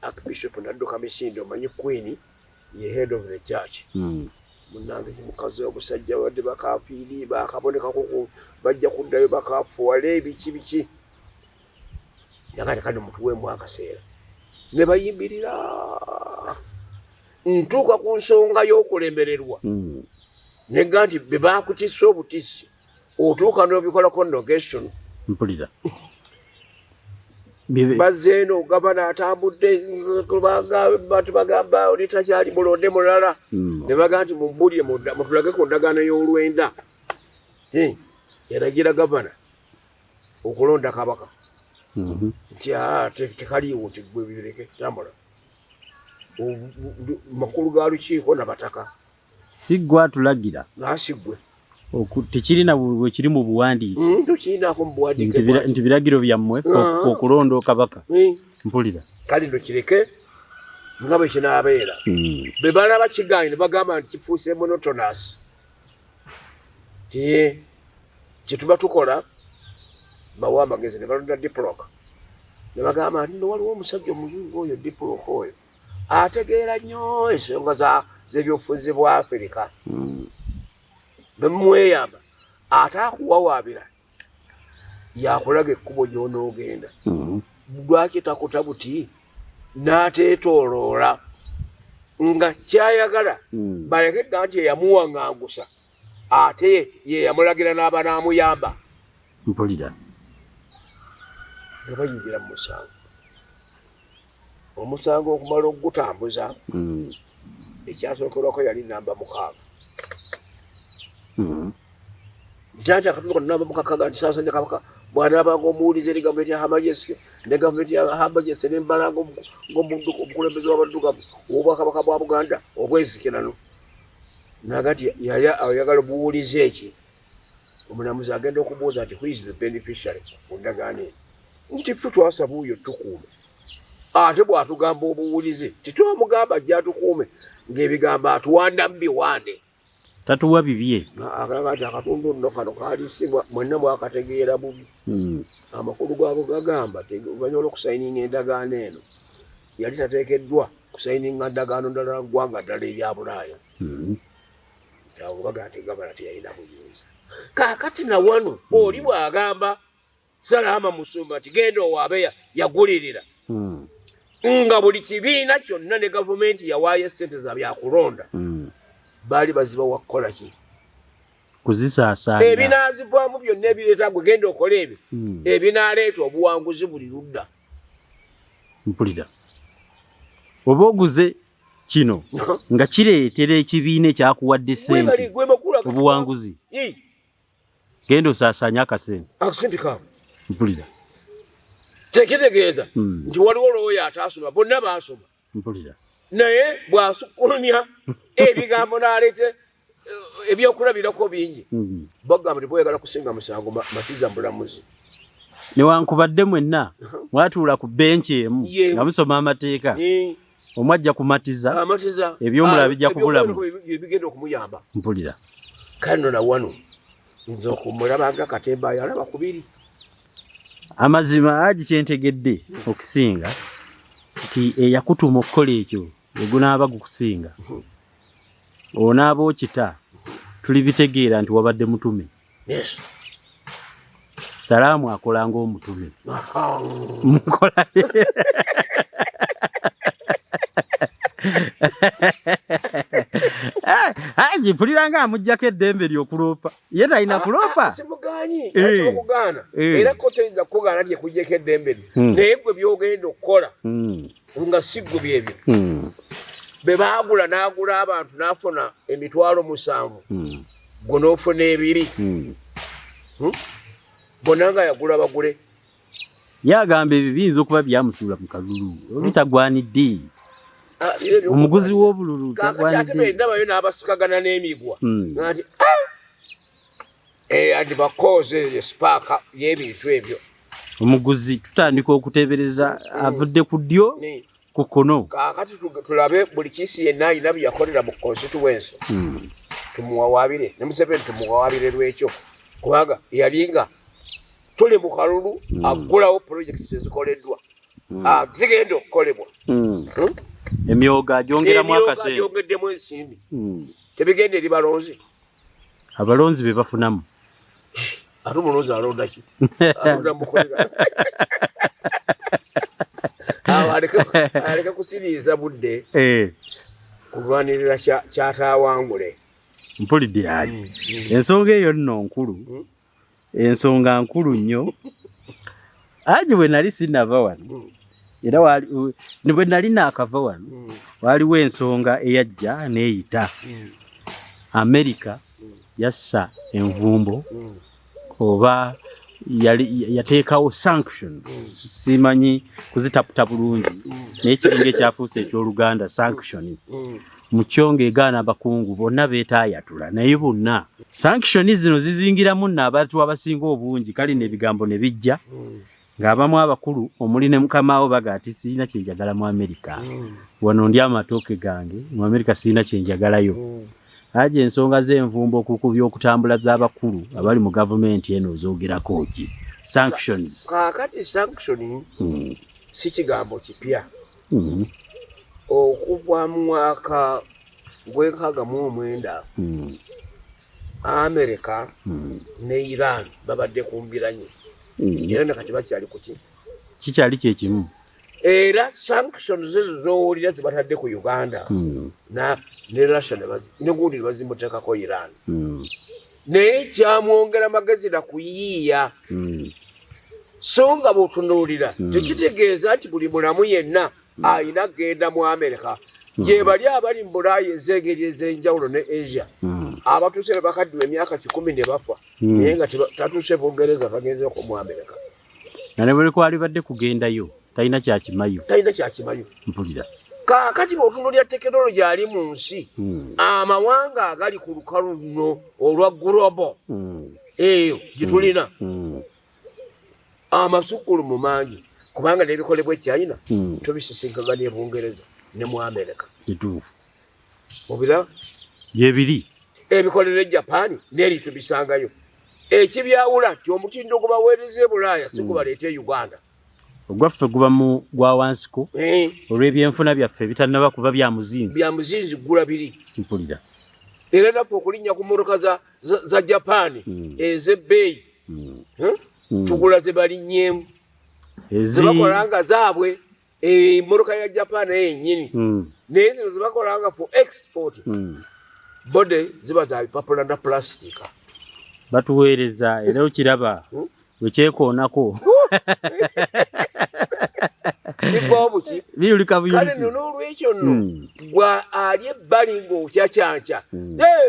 Archbishop nadduka misinde omanyi Queen ye head of the church munange kimukazi obusajja wadde bakafiiri bakabonekako bajja kuddayo bakafuwala biki yakati kati mutuweemu akaseera ne bayimbirira ntuuka ku nsonga y'okulemererwa negga nti be baakutisa obutisi otuuka n'obikolako nogation mpulira bazzeeno gavana atambudde kubanga bantu bagamba oli takyali mulonde mulala ne baga nti mumbulire mutulage ku ndagaano y'olwenda yalagira gavana okulonda kabaka nti tekaliiwo nti gwe bireke tambula makulu ga lukiiko nabataka siggwe atulagira nasigwe tekirina bwe kiri mu buwandiike tokirinako mu buwandiike nti biragiro byammwe okulonda kabaka mpulira kale ndo kireke nga bwe kinaabeera be balaba kigaanyi ne bagamba nti kifuuse monotonous tiye kyetuba tukola bawa amagezi ne balonda Diplock ne bagamba nti no waliwo omusajja omuzungu oyo Diplock oyo ategeera nnyo ensonga z'ebyobufuzi bwa Afirika bemweyamba ate akuwawaabira yakulaga ekkubo gy'onoogenda lwaki takuta buti n'ateetooloola nga kyayagala balekega nti eyamuwaŋŋangusa ate ye yamulagira n'aba n'amuyamba mpulira nga bayingira mu musango omusango okumala okugutambuza ekyasookerwako yali namba 6 Jaja akatuka namba mukakaga nti Ssaabasajja Kabaka bw'anaabanga omuwuliza eri gavumenti ya Hamajesi ne gavumenti ya Hamajesi n'embala ng'omukulembeze w'abaddugavu w'Obwakabaka bwa Buganda obwezikirano naga nti ayagala obuwuliza eki omulamuzi agenda okubuuza nti who is the beneficiary mu ndagaano eyo nti ffe twasaba oyo tukuume ate bw'atugamba obuwulize titwamugamba ajja atukuume ng'ebigambo atuwanda mu biwande tatuwa bibye akati akatundu nno kano kaalisibwa mwenna mwakategeera bubi amakulu gago gagamba banyola okusayininga endagaano eno yali tateekeddwa kusayininga ndagaano ndala ggwanga ddala erya Bulaaya awo baga nti gavana teyalina buyinza kaakati na wano oli bw'agamba Salama Musumba nti genda owaabe yagulirira nga buli kibiina kyonna ne gavumenti yawaayo essente za byakulonda baali baziba wakukola ki kuzisaasaanya ebinaazivaamu byonna ebireeta gwe genda okola ebyo ebinaaleeta obuwanguzi buli ludda mpulira oba oguze kino nga kireetera ekibiina ekyakuwadde ssente obuwanguzi genda osaasaanya akasente kaawe mpulira tekitegeeza nti waliwo looyo ataasoma bonna baasoma mpulira naye bw'asukkulumya ebigambo n'aleete ebyokulabirako bingi bagamba nti boyagala kusinga musango matiza mbulamuzi newankubadde mwenna mwatuula ku benchi emu nga musoma amateeka omwajja kumatiza ebyomulala bijja kubulamu bigenda okumuyamba mpulira kano na wano nze okumulabanga Katemba yalaba kubiri amazima aji kyentegedde okusinga nti eyakutuma okukola ekyo egunaaba gukusinga onaaba okita tulibitegeera nti wabadde mutume yes salaamu akola ng'omutume mukola Haji mpulira nga amuggyako eddembe ly'okuloopa ye talina kuloopa simugaanyi okugaana era ko toyinza kugaana nti ekuggyeko eddembe lyo naye gwe byogenda okukola nga si ggwe byebyo be baagula n'agula abantu n'afuna emitwalo 7 gwe n'ofuna 2 bonna nga yagula bagule yagamba ebyo biyinza okuba byamusuula mu kalulu bitagwanidde omuguzi w'obululu kakati ndabayo n'abasikagana n'emigwa nti andi bakooze sipaaka y'ebintu ebyo omuguzi tutandika okuteebereza avudde ku ddyo ku kkono kakati tulabe buli kiisi yenna alina bye yakolera mu constituency tumuwawaabire ne Museveni tumuwawaabire lwekyo kubanga yalinga tuli mu kalulu agulawo projekiti ezikoleddwa zigenda okukolebwa emyoga gyongeramu akaseera gyongeddemu ensimbi tebigenda eri balonzi abalonzi be bafunamu ate omulonzi alonda ki alonda mukolera aleke kusiriiza budde kulwanirira kyatawangule mpulidde ayi ensonga eyo nno nkulu ensonga nkulu nnyo aji bwe nali sinava wano era bwe nali naakava wano waaliwo ensonga eyajja neeyita Amerika yassa envumbo oba yateekawo sanctions simanyi kuzitaputa bulungi naye kiringa ekyafuusa ekyoluganda sanction mu kyo ng'egaana abakungu bonna beetaayatula naye bonna sanction zino zizingiramu nno abantu abasinga obungi kale n'ebigambo ne bijja ng'abamu abakulu omuli ne mukamaawo baga ati sirina kyenjagala mu Amerika wano ndi amatooke gange mu Amerika sirina kyenjagalayo aje ensonga z'envumbo ku by'okutambula z'abakulu abali mu gavumenti eno zoogerako ki sanctions kakati sanction si kigambo kipya okuva mu mwaka gw'19 Amerika ne Iran babadde kumbiranye era nakati bakyali kuki kikyali kyekimu era sanctions zezo zowulira zibatadde ku Uganda ne Russia ne gundi bazimuteekako Iran naye kyamwongera magezi na kuyiiya so nga bw'otunuulira tekitegeeza nti buli mulamu yenna ayina genda mu Amerika gye bali abali mu Bulaaya ez'engeri ez'enjawulo ne Asia abatuuse ne bakaddiwa emyaka 10 ne bafa naye nga tatuuse Bungereza bagenzeeko mu Amerika na ne buli kwali badde kugendayo talina kyakimayo mpulira kakati bw'otunuulira tekinologi ali mu nsi amawanga agali ku lukalu luno olwa global eyo gye amasukulu mu mangi kubanga n'ebikolebwa eChina tubisisinkagana e Bungereza ne mu Amerika kituufu obiraba gyebiri ebikolera e Japan n'eri tubisangayo ekibyawula nti omutindo gwe baweereza e Bulaaya si gubaleeta e Uganda ogwaffe guba mu gwa wansiko olw'ebyenfuna byaffe bitannaba kuba bya muzinzi gula biri mpulira era naffe okulinnya ku mmotoka za Japan ez'ebbeeyi tugula ze balinnyeemu zebakolanga zaabwe emmotoka ya Japan yennyini naye zino zebakolanga for export bode ziba za bipapula na plastika batuweereza era okiraba wekyekoonako biyulika buyulizi kale nno n'olwekyo nno gwe ali ebbali ng'okyacyanca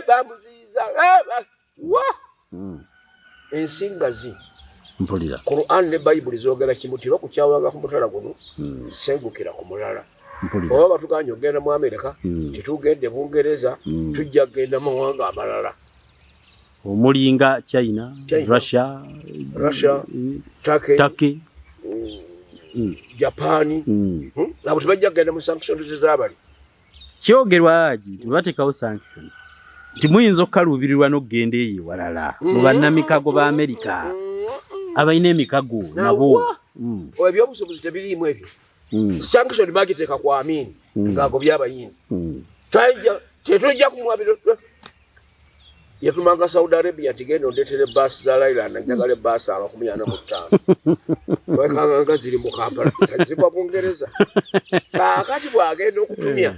bamuziyiza ensingazi mpulira Quran ne Bible zoogera kimu ti bakukyawulanga ku mutala guno sengukira ku mulala oba batukanye okugenda mu Amerika tetugende Bungereza tujja kugenda mu mawanga amalala omulinga China. Russia, Turkey, Japan abo tebajja kugenda mu sanctions z'abali kyogerwa aji tubatekawo sanction timuyinza okukaluubirirwa n'okugenda eyo walala mu bannamikago ba Amerika abalina emikago nabo ebyobusobozi tebiriimu ebyo sanction bagiteeka ku Amin ng'agobye abayindi tetujja kumwabira yatumanga Saudi Arabia tigenda ondeetere baasi za Lailand njagala ebbaasi 45 wekanga ziri mu Kampala zibwa Bungereza kaakati bwagenda okutumya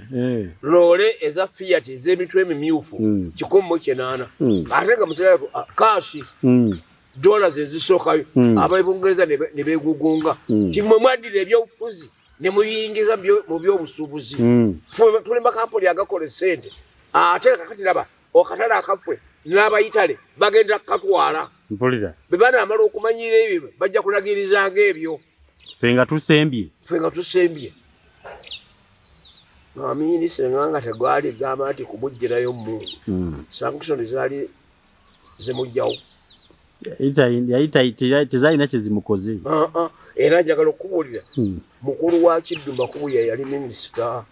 loole eza Fiat ez'emitwe emimyufu 108 ate nga musaya kashi dollars ezisookayo ab'Ebungereza ne beegugunga timwe mwaddira ebyobufuzi ne muyingiza mu byobusuubuzi tuli makampuni agakola ssente ate kakati laba okatale akaffe n'abayitale bagenda kakatwala mpulira bwe banaamala okumanyira ebyo bajja kulagirizanga ebyo ffe nga tusembye Amini senga nga tegwali gamba nti kumugirayo Mungu sanction zaali zimujjawo tezalina kyezimukoze era njagala okubuulira mukulu wa Kiddumba Kubuya yali minisita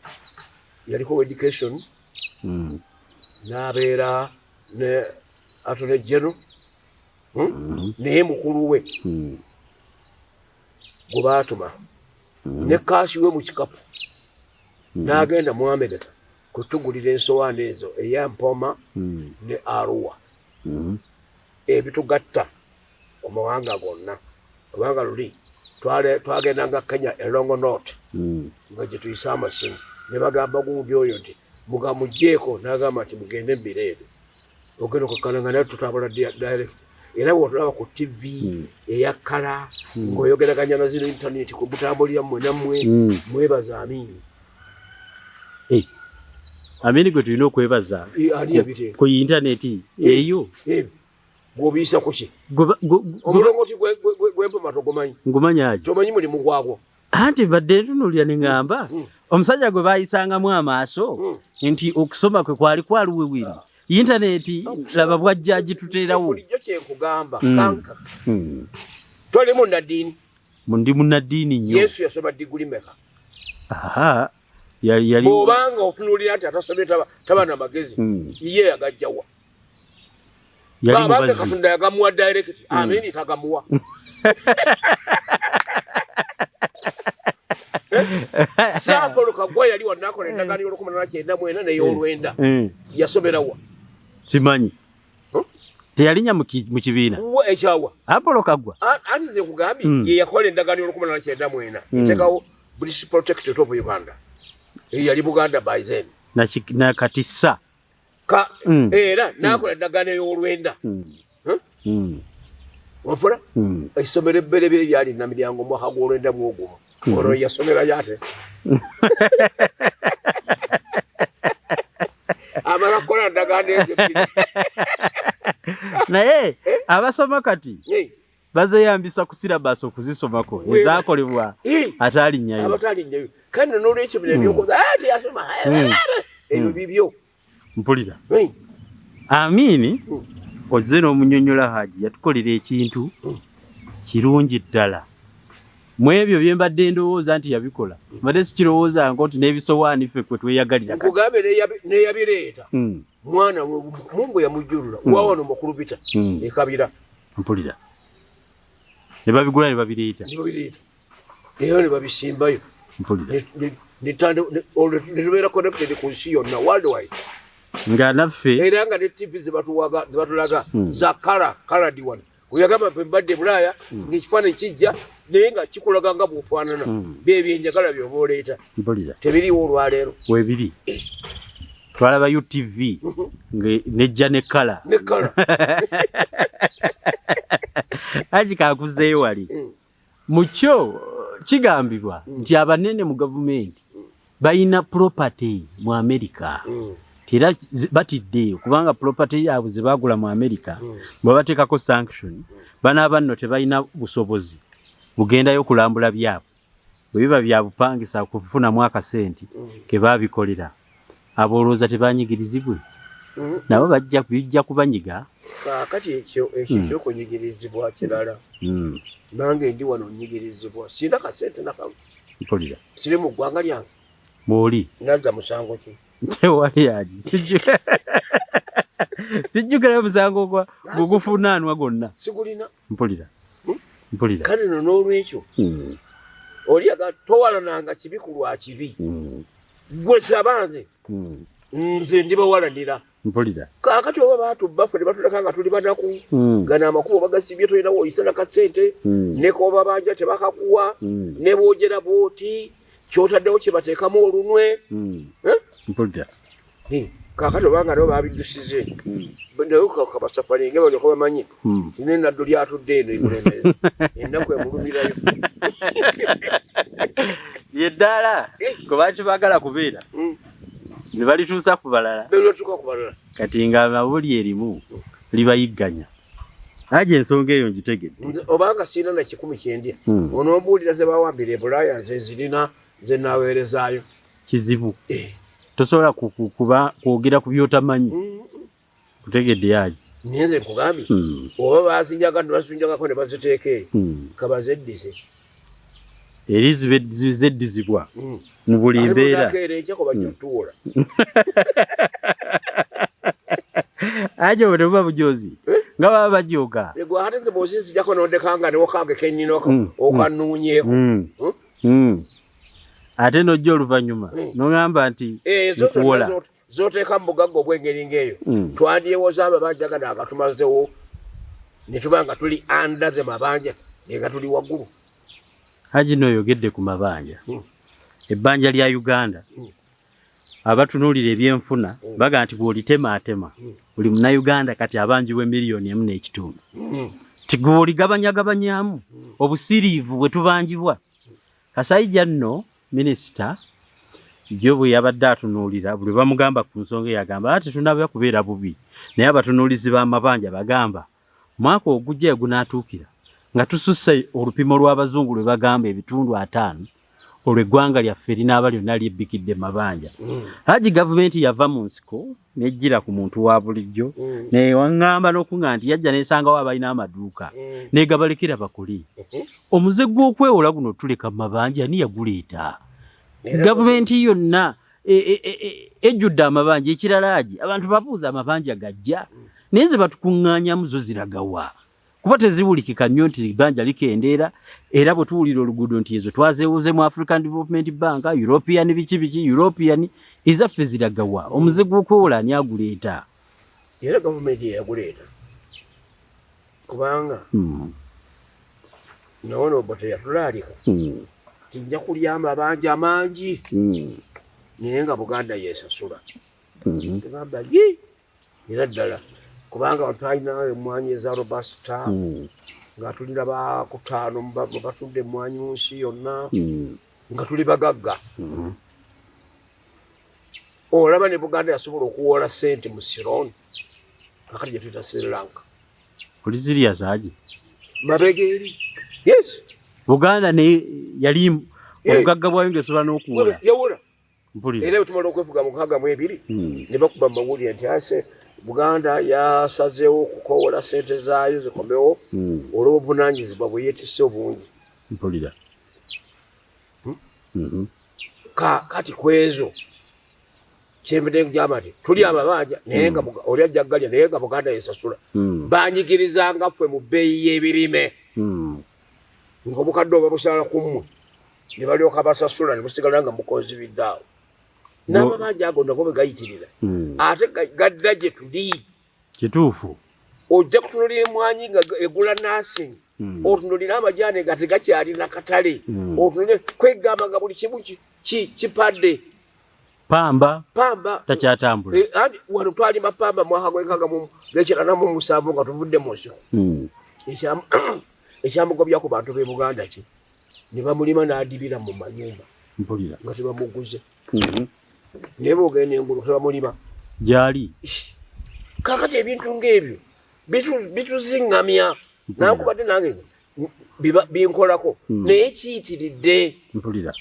yaliko education n'abeera ne Attorney General naye mukulu we gwe baatuma ne kaashi we mu kikapu n'agenda mu Amerika kutugulira ensowaani ezo eya Mpoma ne Arua ebitugatta ku mawanga gonna kubanga luli twagendanga Kenya elongo note nga gye tuyisa amasimu ne bagamba gundi oyo nti mugamugjeeko n'agamba nti mugende mbireebe ogenda okukalanga naye tutambula direct era bw'otulaba ku TV eya kala ng'oyogeraganya na zino intaneti ku butambulira mmwe nammwe mwebaza Amini Amini gwe tulina okwebaza ku intaneti eyo gw'obiyisa ku ki omulongooti gw'Empoma togumanyi ngumanyaje tomanyi mulimu gwagwo anti badde ntunuulira ne ŋŋamba omusajja gwe baayisangamu amaaso nti okusoma kwe kwali kwaluwewiri intaneti laba bwajja gituteerawo bulijjo kyenkugamba kanka toli munnaddiini ndi munnaddiini nnyo Yesu yasoma diguli meka yali bw'obanga otunuulira nti atasomye taba na magezi ye yagajjawa bambe Katonda yagamuwa direct Amini tagamuwa Saapolo Kagwa yali wanakola endagaano y'Olwenda n'ey'Olwenda yasomerawa simanyi teyalinya mu kibiina ekyawa Apollo Kagwa anti nze nkugambye ye yakola endagaano y'Olwenda eteekawo British Protectorate of Uganda yali Buganda by then nakatissa era n'akola endagaano y'Olwenda wafula essomero ebberebere lyali Namiryango mu mwaka gw'Olwenda mw'ogumu olwo yasomerayo ate amala kukola ndagaano ezo naye abasoma kati bazeyambisa ku silabasi okuzisomako ezaakolebwa atalinnyayo abataalinnyayo kandi n'olwekyo bino ebyokoza teyasoma ebyo bibyo mpulira Amini ozze n'omunnyonnyola Haji yatukolera ekintu kirungi ddala mu ebyo bye mbadde ndowooza nti yabikola mbadde sikirowoozanga nti n'ebisowaani ffe kwe tweyagalira nkugambe neyabireeta mwana Mungu yamujjulula wawano mukulubita ekabira mpulira ne babigula ne babireeta eyo ne babisimbayo mpulira netubeera connected ku nsi yonna worldwide nga naffe era nga ne TV zebatulaga za kaladi one kuyagamba mbadde Bulaaya ng'ekifaananyi kijja naye nga kikulaga nga bw'ofaanana byebyenjagala by'oba oleeta mpulira tebiriiwo olwaleero weebiri twalaba UTV nejja ne kala Haji kakuzeeyo wali mu kyo kigambibwa nti abanene mu gavumenti balina property mu America era batiddeeyo kubanga property yaabwe ze baagula mu America bwe bateekako sanction banaaba nno tebalina busobozi bugendayo kulambula byabwe biba bya bupangisa kufuna mwaka senti ke babikolera abolooza tebanyigirizibwe nabo bajja kubanyiga kati ekyo kunyigirizibwa kirala nange ndi wano nyigirizibwa sina kasente nakamu mpulira siri mu ggwanga lyange mwoli nazza musango ki tewali yaji sijjukira musango gwa gugufunaanwa gonna sigulina mpulira kale no n'olwekyo oli towalananga kibi ku lwa kibi gwe sabanze nze ndibawalanira mpulira kakati oba batubba ffe ne batuleka nga tuli banaku gana amakubo bagasibye tolinawo oyisa nakasente ne koba banja tebakakuwa ne boogera booti kyotaddewo kye bateekamu olunwe mpulira kakati obanga nabo babiddusize naye kabasafalinge balyoka bamanyi tine naddo lyatudde eno ebulemezi ennaku emulumirayo yeddala kubaki baagala kubeera ne balituusa ku balala kati nga mawuli erimu libayigganya aje ensonga eyo ngitegedde obanga siina na 100 onombuulira ze bawambira e Bulaaya nze zirina ze naaweerezaayo kizibu tosobola kwogera ku byotamanyi kutegedde yaji nze nkugambye oba bazinjagako ne baziteeka eyo kabazeddise eri zeddizibwa mu buli mbeera aje bwe tebuba bujozi nga baba bajoga gwe ate nze bw'ozinzijako n'odekanga newokange kennina okanuunyeeko ate n'ojja oluvannyuma n'ogamba nti nkuwola zoteeka mu bugagga obw'engeri ng'eyo twandyewoza amabanja gano agatumazewo ne tuba nga tuli anda ze mabanja nga tuli waggulu haji n'oyogedde ku mabanja ebbanja lya Uganda abatunuulira ebyenfuna baga nti bw'olitemaatema buli munnayuganda kati abanjiwe miliyoni 1.5 tigwe oligabanyagabanyamu obusiriivu bwe tubanjibwa Kasayija nno minisita jo bwe yabadde atunuulira buli bamugamba ku nsonga yagamba ati tunabya kubeera bubi naye abatunuulizi b'amabanja bagamba mwaka ogujja gunaatuukira nga tususse olupimo lw'abazungu lwe bagamba ebitundu 5 olw'eggwanga lyaffe linaaba lyonna lyebbikidde mabanja haji gavumenti yava mu nsiko nejjira ku muntu wa bulijjo newaŋŋamba n'okuŋŋa nti yajja neesangawo abalina amaduuka negabalekera bakuli omuze gw'okwewola guno tuleka mu mabanja ani yaguleeta gavumenti yonna ejjudde amabanja ekirala agi abantu babuuza amabanja gajja naye ze batukuŋŋaanyamu zo ziragawa kuba tezibulikika nnyo nti ebbanja likendeera era bwe tuwulira oluguudo nti ezo twazeewuze mu African Development Bank European biki European ezaffe ziragawa omuze gw'okwewola ani aguleeta era gavumenti yaguleeta kubanga nawono bote yatulaalika tijja kulya amabanja mangi naye nga Buganda yeesasula tegamba era ddala kubanga twalina emwanyi eza Robusta nga tulina bakutaano batudde emwanyi mu nsi yonna nga tuli bagagga olaba ne Buganda yasobola okuwola ssente mu Sironi kakati gye tuyita Sri Lanka oli serious aje mabega eri yes Buganda ne yali obugagga bwayo ng'esobola n'okuwola yawola mpulira era bwe tumala okwefuga mu 62 ne bakuba mawulire nti ase Buganda yasazeewo okukowola ssente zaayo zikomewo olw'obuvunaanyizibwa bwe yeetisse obungi mpulira kati kwezo kyembedde nkugamba nti tuli amabanja naye nga oli ajja galya naye nga Buganda yeesasula banyigirizanga ffe mu bbeeyi y'ebirime ng'obukadde oba busala ku mmwe ne balyoka basasula ne musigala nga mukozibidde awo n'amabanja ago nago bwe gayitirira ate gadda gye tuli kituufu ojja kutunulira emwanyi nga egula nasingi otunulira amajaani nga tegakyalina katale otunulire kwegamba nga buli kimu kipadde pamba takyatambula wano twalima pamba mwaka gw'enkaaga gekirana mu 7 nga tuvudde mu nsiko ekyamugobya ku bantu b'e Buganda ki ne bamulima n'adibira mu manyumba nga tebamuguze naye boogenda engulu tebamulima gyali kakati ebintu ng'ebyo bituziŋŋamya nakubadde nange binkolako naye kiyitiridde mpulira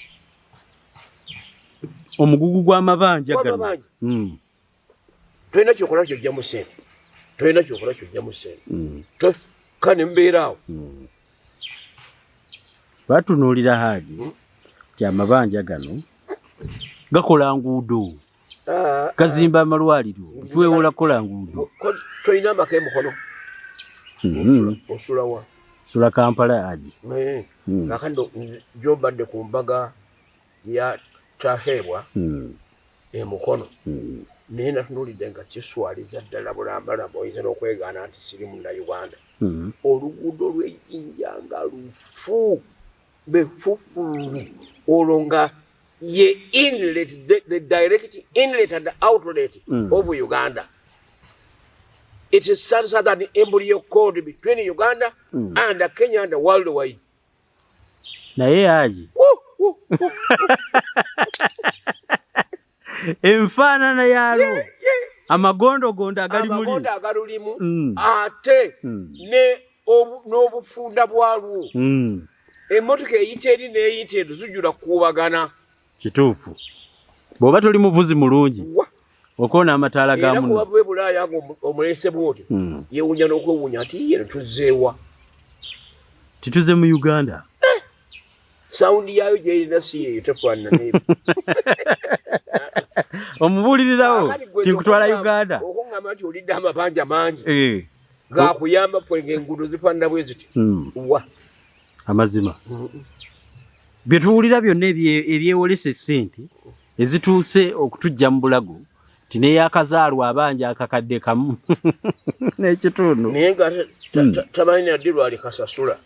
omugugu gw'amabanja gano tolina kyokola kyojja mu ssente tolina kyokola kyojja mu ssente kane mubeeraawo batunuulira Haji ti amabanja gano gakola nguudo gazimba amalwaliro twewola kukola nguudo tolina amaka emukono osulawa sula Kampala Haji kakando gyobadde ku mbaga ya Kyahebwa emukono naye natunuulidde nga kiswaliza ddala bulambalamba oyinza n'okwegaana nti siri munnayuganda oluguudo lw'ejjinja nga lufu befufu olwo nga ye inlet the direct inlet and outlet of Uganda. It is southern embryo code between Uganda and Kenya and worldwide. Naye Haji enfaanana yaalwo amagondogondo agalulimu ate n'obufunda bwalwo emmotoka eyita eri n'eyita eno zijjula kukuubagana. Kituufu bw'oba toli muvuzi mulungi okoona amataala ga muno. Era kuba Bulaaya omulese bw'otyo yeewuunya n'okwewuunya ati ye tuzzeewa tituze mu Uganda. Sawundi yaayo gy'erina si yeeyo tefaanana n'ebyo. Omubuulirirawo tikutwala Uganda okuŋŋamba nti olidde amabanja mangi gaakuyamba ffe ng'enguudo zifaanana bwe ziti wa amazima bye tuwulira byonna ebyewolesa essente ezituuse okutujja mu bulago ti neeyakazaalwa abanja akakadde kamu n'ekitundu naye nga tamanyi naddi lwali kasasula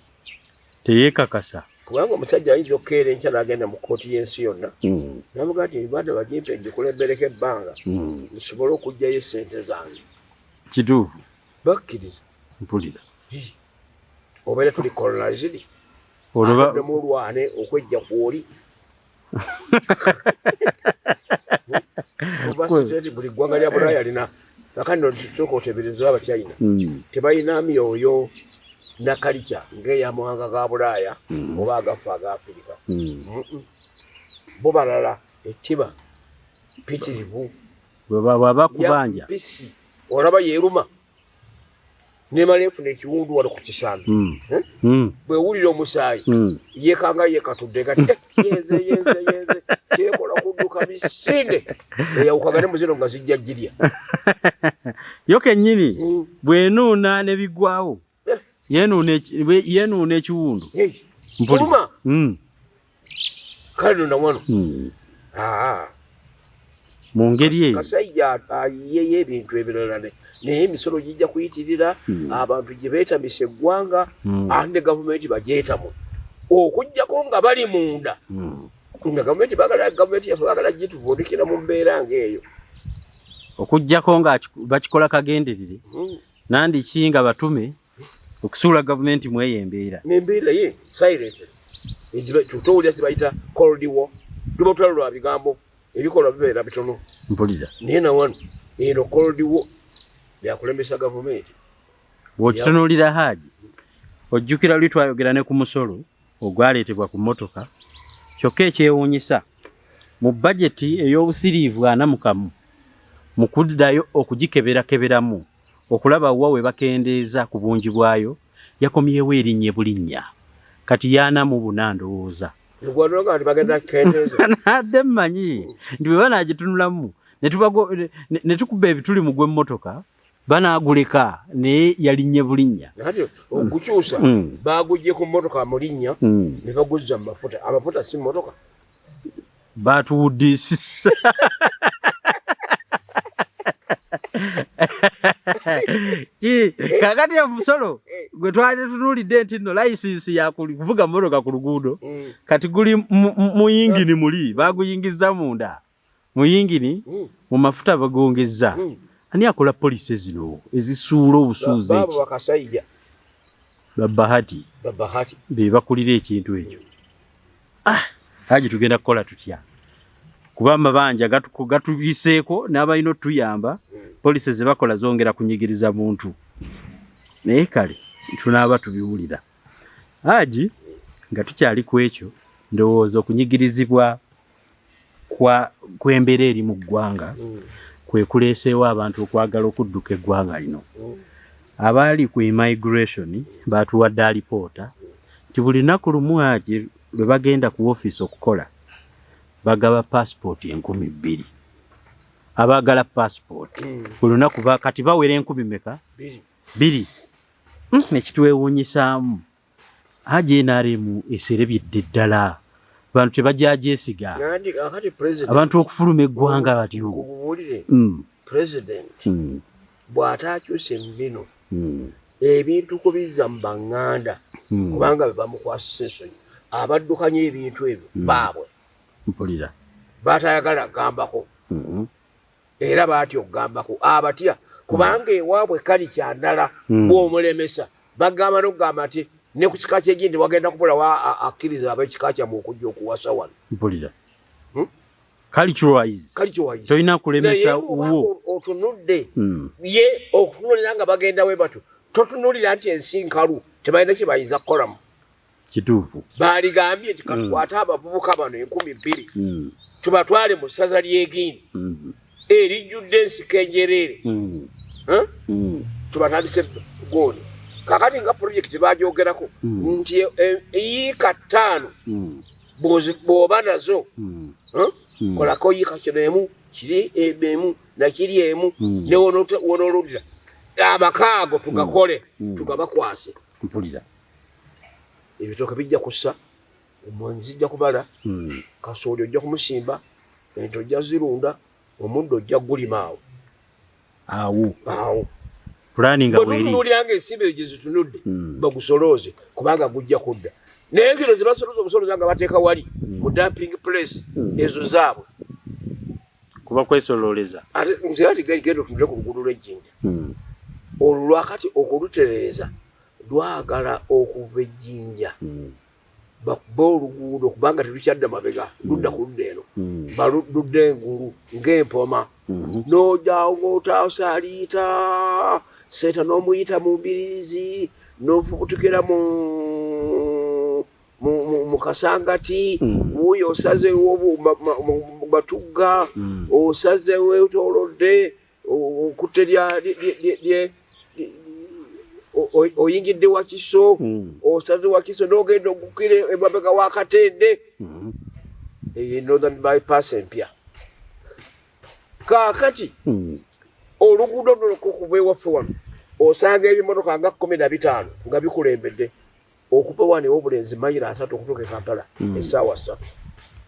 teyeekakasa kubanga omusajja ayinza okukeera enkya n'agenda mu kkooti y'ensi yonna namugaa nti ebibanda bagimpe ngikulembeleko ebbanga nsobole okugjayo essente zange. Kituufu bakkiriza mpulira obeera tuli colonized addemu olwane okwejja kwoli oba siteeti buli ggwanga lya Bulaaya lina akandi tuka otebereza abakyayina tebalina myoyo na kalica ng'eyamawanga ga Bulaaya oba agafa aga Afirika. Bo balala ettiba pitirivu bw'aba kubanja pisi olaba yeeruma nemala efuna ekiwundu wano ku kisambi bwewulira omusaayi yekanga yekatudde gati yenze kyekola kudduka misinde eyawukagane muzino nga zijja jirya yo kennyini bwenuuna ne biggwawo yenuuna ekiwundu mpuluma kale nona wano mu ngeri eyo kasajja ayiyeyo ebintu ebirala naye emisolo gijja kuyitirira abantu gye beetamisa eggwanga ate ne gavumenti bagyetamu okuggyako nga bali munda nga gavumenti yaffe baagala gituvundikira mu mbeera ng'eyo okuggyako nga bakikola kagenderere nandiki nga batume okusuula gavumenti mweyo embeera n'embeera ye silent tutowulira zibayita cold war tuba tulala lwa bigambo ebikolwa bibeera bitono mpulira naye nawano eno cold war byakulembesa gavumenti. Bw'okitunuulira Haji ojjukira luli twayogera ne ku musolo ogwaleetebwa ku mmotoka kyokka ekyewuunyisa mu bajeti ey'obusiriivu 41 mu kuddayo okugikeberakeberamu okulaba wa we bakendeeza ku bungi bwayo yakomyewo erinnya bulinnya kati yaana mu bunandowooza nadde mmanyi nti bwe banaagitunulamu ne tukuba ebituli mu gw'emmotoka banaaguleka naye yalinnya bulinnya ogukyusa baagujje ku mmotoka mulinnya ne baguzza mu mafuta amafuta si mmotoka batuwuddisisa kakati omusolo gwe twali tunuulidde nti nno layisinsi yakuvuga mmotoka ku luguudo kati guli mu yingini muli baaguyingiza munda mu yingini mu mafuta bagongezza. Ani akola polisi zino ezisuula obusuuzi eki bakasayija babahati be bakulira ekintu ekyo. Haji tugenda kukola tutya kuba amabanja gatuyiseeko n'abalina otuyamba polisi ze bakola zongera kunyigiriza muntu naye kale tunaaba tubiwulira Haji nga tukyali ku ekyo ndowooza okunyigirizibwa kw'embeera eri mu ggwanga kwe kuleeseewo abantu okwagala okudduka eggwanga lino. Abaali ku immigration baatuwadde alipoota nti buli lunaku lumu Haji lwe bagenda ku woofiisi okukola bagaba passport 2,000. Abaagala passport buli lunaku kati bawera 2,000 2. Nekitwewuunyisaamu Haji NRM eserebyedde ddala abantu tebajajeesiga abantu okufuluma eggwanga batyo. President bw'ataakyusa embino ebintu kubizza mu baŋŋanda kubanga be bamukwasisa ensonyi abaddukanya ebintu ebyo baabwe mpulira baatayagala kugambako era baatya okugambako abatya kubanga ewaabwe kali kyandala bw'omulemesa bagamba n'okugamba nti ne ku kika kyegindi wagenda kubulawo akkiriza ab'ekika kyammwe okujja okuwasa wano. Mpulira culture-wise tolina kulemesa wo otunudde ye okutunulira nga bagenda we batyo totunulira nti ensi nkalu tebalina kye bayinza kukolamu. Kituufu baaligambye nti katukwate abavubuka bano 2,000 tubatwale mu ssaza ly'egindi erijjudde ensiko enjereere tubatandise gooni. Kakati nga projekiti baajogerako nti eyiika 5 bw'oba nazo kolako yiika kino emu kiri emu nakiri emu ne wonoolulira amakaago tugakole tugabakwase. Mpulira ebitooke bijja kussa omwanzi zijja kubala kasooli ojja kumusimba ente ojja zirunda omuddo ojja gulima awo planning bwetutunulira nga ensimbi ezo gye zitunudde bagusolooze kubanga gujja kudda naye ngero zebasolooza obusolooza nga bateeka wali mu dumping place ezo zaabwe kuba kwesolooleza ate nze ati genda otunule ku luguudo lw'ejjinja olwo lwakati okulutereeza lwagala okuva ejjinja bakuba oluguudo kubanga terukyadda mabega ludda ku ludda eno baludda engulu ng'empoma n'ojjawo ng'otaasaliita seeta n'omuyita mu mbiriizi n'ofubutukira mu kasangati wuuyo osazeewo batugga osazeewo etolodde okutte oyingidde Wakiso osaze Wakiso n'ogenda ogukire emabega w'Akatende Northern bypass empya. Kaakati oluguudo luno kukuva ewaffe wano osanga ebimotoka nga 15 nga bikulembedde okuva wano ew'obulenzi mayiro 3 okutuuka e Kampala essaawa 3.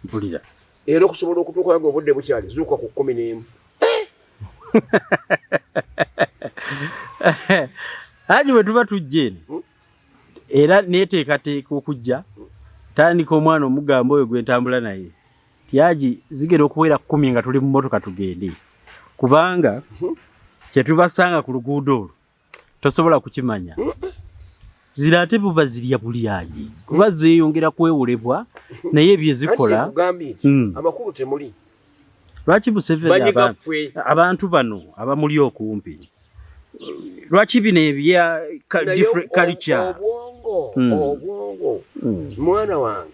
Mpulira era okusobola okutuuka nga obudde bukyali zuuka ku 11. Haji bwe tuba tujja eno era neeteekateeka okujja tandika omwana omugamba oyo gwe ntambula naye ti Haji zigenda okuwera 10 nga tuli mu motoka tugende kubanga kye tubasanga ku luguudo olwo tosobola kukimanya zirate buba zirya buli Haji kuba zeeyongera kwewolebwa naye bye zikola amakulu temuli lwaki Museveni abantu bano abamuli okumpi lwaki bino ebya different culture obwongo mwana wange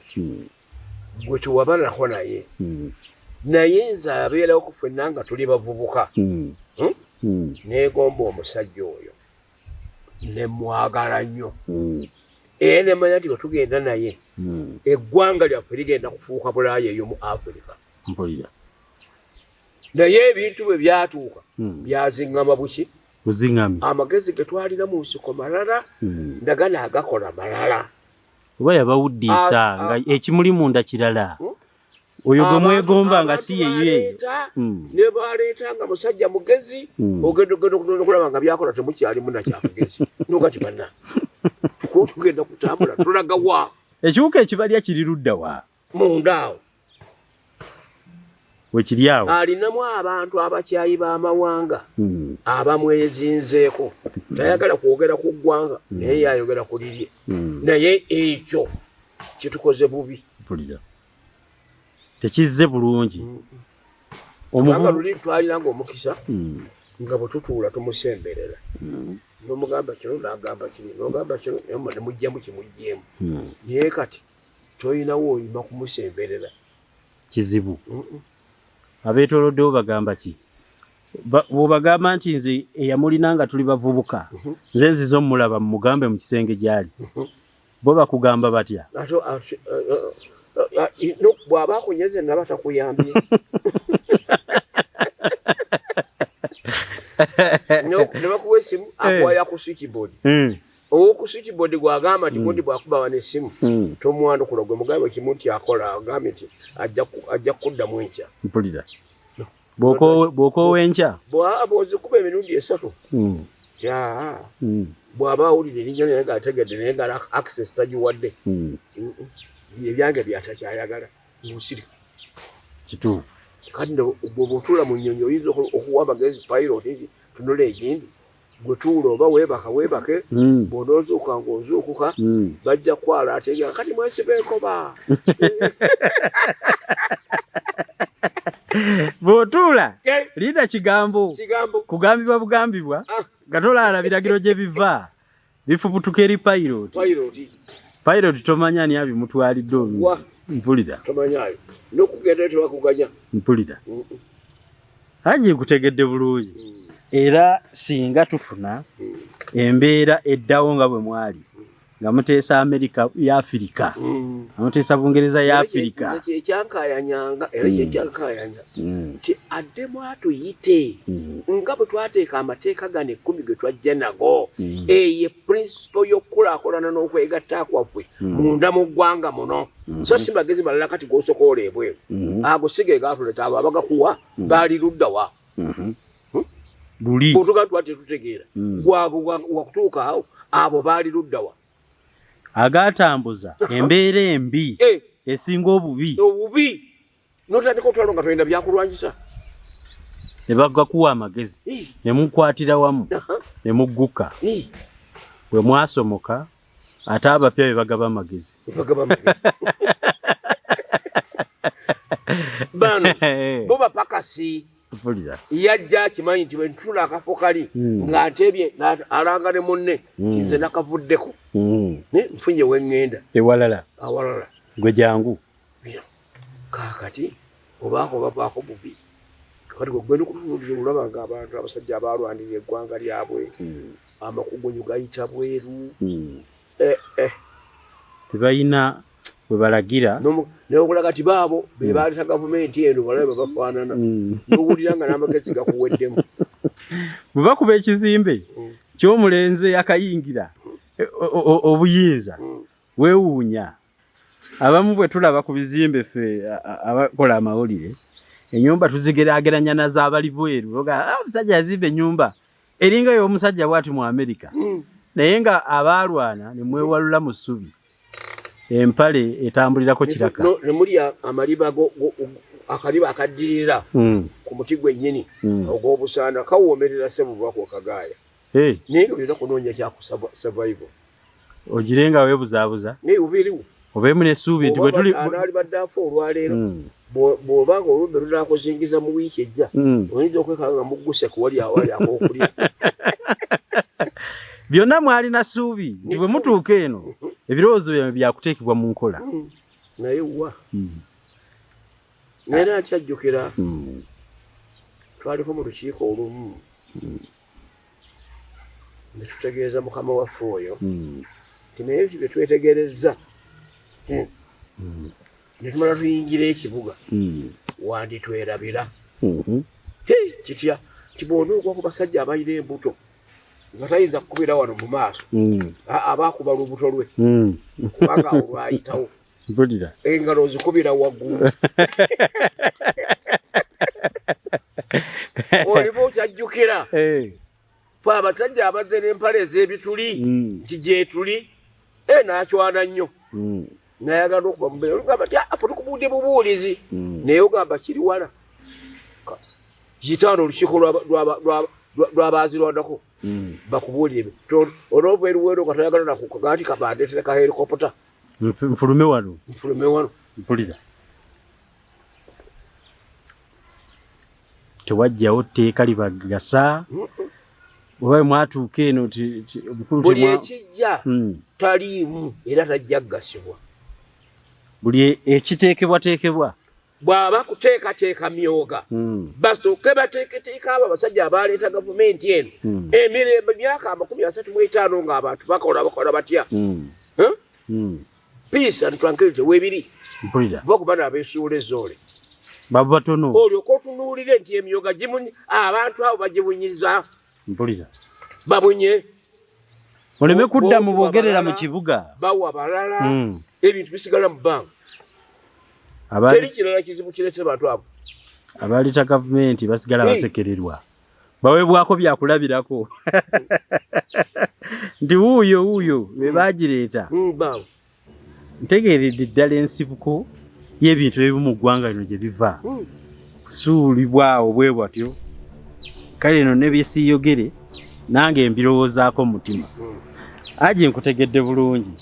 gwe tuwabalako naye nze abeerawo ku ffenna nga tuli bavubuka neegomba omusajja oyo ne mwagala nnyo era ne manya nti bwe tugenda naye eggwanga lyaffe ligenda kufuuka Bulaaya eyo mu Africa. Naye ebintu bwe byatuuka byaziŋŋama buki amagezi ge twalina mu nsiko malala ndagana agakola malala oba yabawuddiisa nga ekimuli munda kirala oyo gwe mwegomba nga si yeye ne baleeta nga musajja mugezi ogenda okulaba nga byakola temukyali munnakyamugezi nogati banna tugenda kutambula tulaga wa ekiwuka ekibalya kiri ludda wa munda awo wekiri awo alinamu abantu abakyayi b'amawanga abamwezinzeeko tayagala kwogera ku ggwanga naye yayogera ku lirye naye ekyo kitukoze bubi tekizze bulungi kubanga luli twalina nga omukisa nga bwe tutuula tumusemberera nomugamba kino n'agamba kiri n'ogamba kino ne mujjamu kimujjeemu naye kati toyinawo oyima kumusemberera kizibu abeetoloddewo bagamba ki bw'obagamba nti nze eyamulina nga tuli bavubuka nze nzizo mulaba mugambe mu kisenge gyali bo bakugamba batya bw'aba akunyeze naba takuyambye ne bakuwa essimu akuwaya ku switchboard owoku switchboard gwagamba nti gundi bwakubawa n'essimu tomwandukula gwe mugambe kimu nti akola agambe nti ajja kuddamu enkya mpulira bw'okoowa enkya bw'ozikuba emirundi esatu bw'aba awulire erinnya naye nga ategedde naye nga access tagiwadde ebyange byatakyayagala ngusirika kituufu kati bw'oba otuula mu nnyonyi oyinza okuwa amagezi pilot tunula egindi gwe tuula oba weebake bw'onoozuuka ng'ozuukuka bajja kwala ategeka kati mwesiba enkoba bw'otuula linda kigambo kugambibwa bugambibwa nga tolaala biragiro gye biva bifubutuka eri pilot tomanya ani abimutwalidde oluusi mpulira tomanyayo n'okugenda tebakuganya mpulira aje kutegedde bulungi era singa tufuna embeera eddawo nga bwe mwali nga muteesa Amerika ya Afrika muteesa Bungereza ya Afrika ekyankayanyanga era kyekyankayanya nti addemu atuyite nga bwe twateeka amateeka gano 10 ge twajja nago eyo principle y'okukulaakulana n'okwegatta kwaffe munda mu ggwanga muno so si magezi malala kati g'osokoola ebweru ago sige gaatuleta abo abagakuwa baali luddawa luli otuga twate tutegeera wakutuuka awo abo baali luddawa agatambuza embeera embi esinga obubi notandika otwalo nga toyenda byakulwanyisa ne bagakuwa amagezi ne mukwatira wamu ne mugguka bwe mwasomoka ate abapya be bagaba amagezi bano bo bapakasi yajja akimanyi nti bwe ntula akafo kali ng'atebye alanga ne munne kize nakavuddeko nfunye weŋŋenda awalala gwe jangu kaakati obaako babaako bubi kati gwe nokutunuulira olaba nga abantu abasajja abalwanirira eggwanga lyabwe amakugonyo gayita bweru tebalina bwe balagira naye okulaga ti baabo be baleeta gavumenti eno balabe bafaanana nowulira nga n'amagezi gakuweddemu bwe bakuba ekizimbe ky'omulenzi akayingira obuyinza weewuunya abamu bwe tulaba ku bizimbe ffe abakola amawulire ennyumba tuzigeraageranya naz'abali bweru omusajja yazimba ennyumba eringa y'omusajja bw'ati mu Amerika naye nga abaalwana ne mwewalula mu ssubi empale etambulirako kiraka nemuli amaliba akaliba akaddirira ku muti gwennyini ogw'obusaana kawoomerera ssebo bwako kagaaya naye olina kunoonya kyakusurvival ogirenga weebuzaabuza naye ubiriwo obeemu n'essuubi nti bwe tuli anaali badde afa olwaleero bw'obanga olumbe lunaakuzingiza mu wiiki ejja oyinza okwekanga nga mugguse kuwali ak'okulya byonna mwalina ssuubi nti bwe mutuuka eno ebirowoozo byammwe byakuteekebwa mu nkola naye wa naye nakyajjukira twaliko mu lukiiko olumu ne tutegeeza mukama waffe oyo nti naye ebyo bye twetegerezza ne tumala tuyingira ekibuga wanditwerabira kitya kibwonoogwa ku basajja abalina embuto nga tayinza kukubira wano mu maaso abaakuba lubuto lwe kubanga olwayitawo engalo ozikubira waggulu oliba okyajjukira fe abasajja abazze n'empale ez'ebituli nti gyetuli naakwana nnyo nayagala okuba mubeera olugamba ti afe tukubudde bubuulizi naye ogamba kiri wala kitaano olukiiko lw'abaazirwanako bakubuulire olwoba eruweero nga toyagala nakukaga nti kabandetera ka helikopota nfulume wano mpulira tewajjawo tteeka libagasa oba mwatuuka eno buli ekijja taliimu era tajja kugasibwa buli ekiteekebwateekebwa bw'aba kuteekateeka myoga basooke bateeketeeka abo abasajja abaleeta gavumenti eno emirembe myaka 35 ng'abantu bakola batya peace and tranquility weebiri bakuba n'abeesuula ezoole baba batono olyoka otunuulire nti emyoga abantu abo bagibunyiza mpulira babunye oleme kudda mu bogerera mu kibuga bawa balala ebintu bisigala mu bbanga teri kirala kizibu kireete bantu abo abaleeta gavumenti basigala basekererwa baweebwako byakulabirako nti wuuyo be bagireeta ntegeeredde ddala ensibuko y'ebintu ebimu mu ggwanga lino gye biva kusuulibwawo bwe bwatyo kale eno ne byesiyogere nange mbirowoozaako mu mutima aje nkutegedde bulungi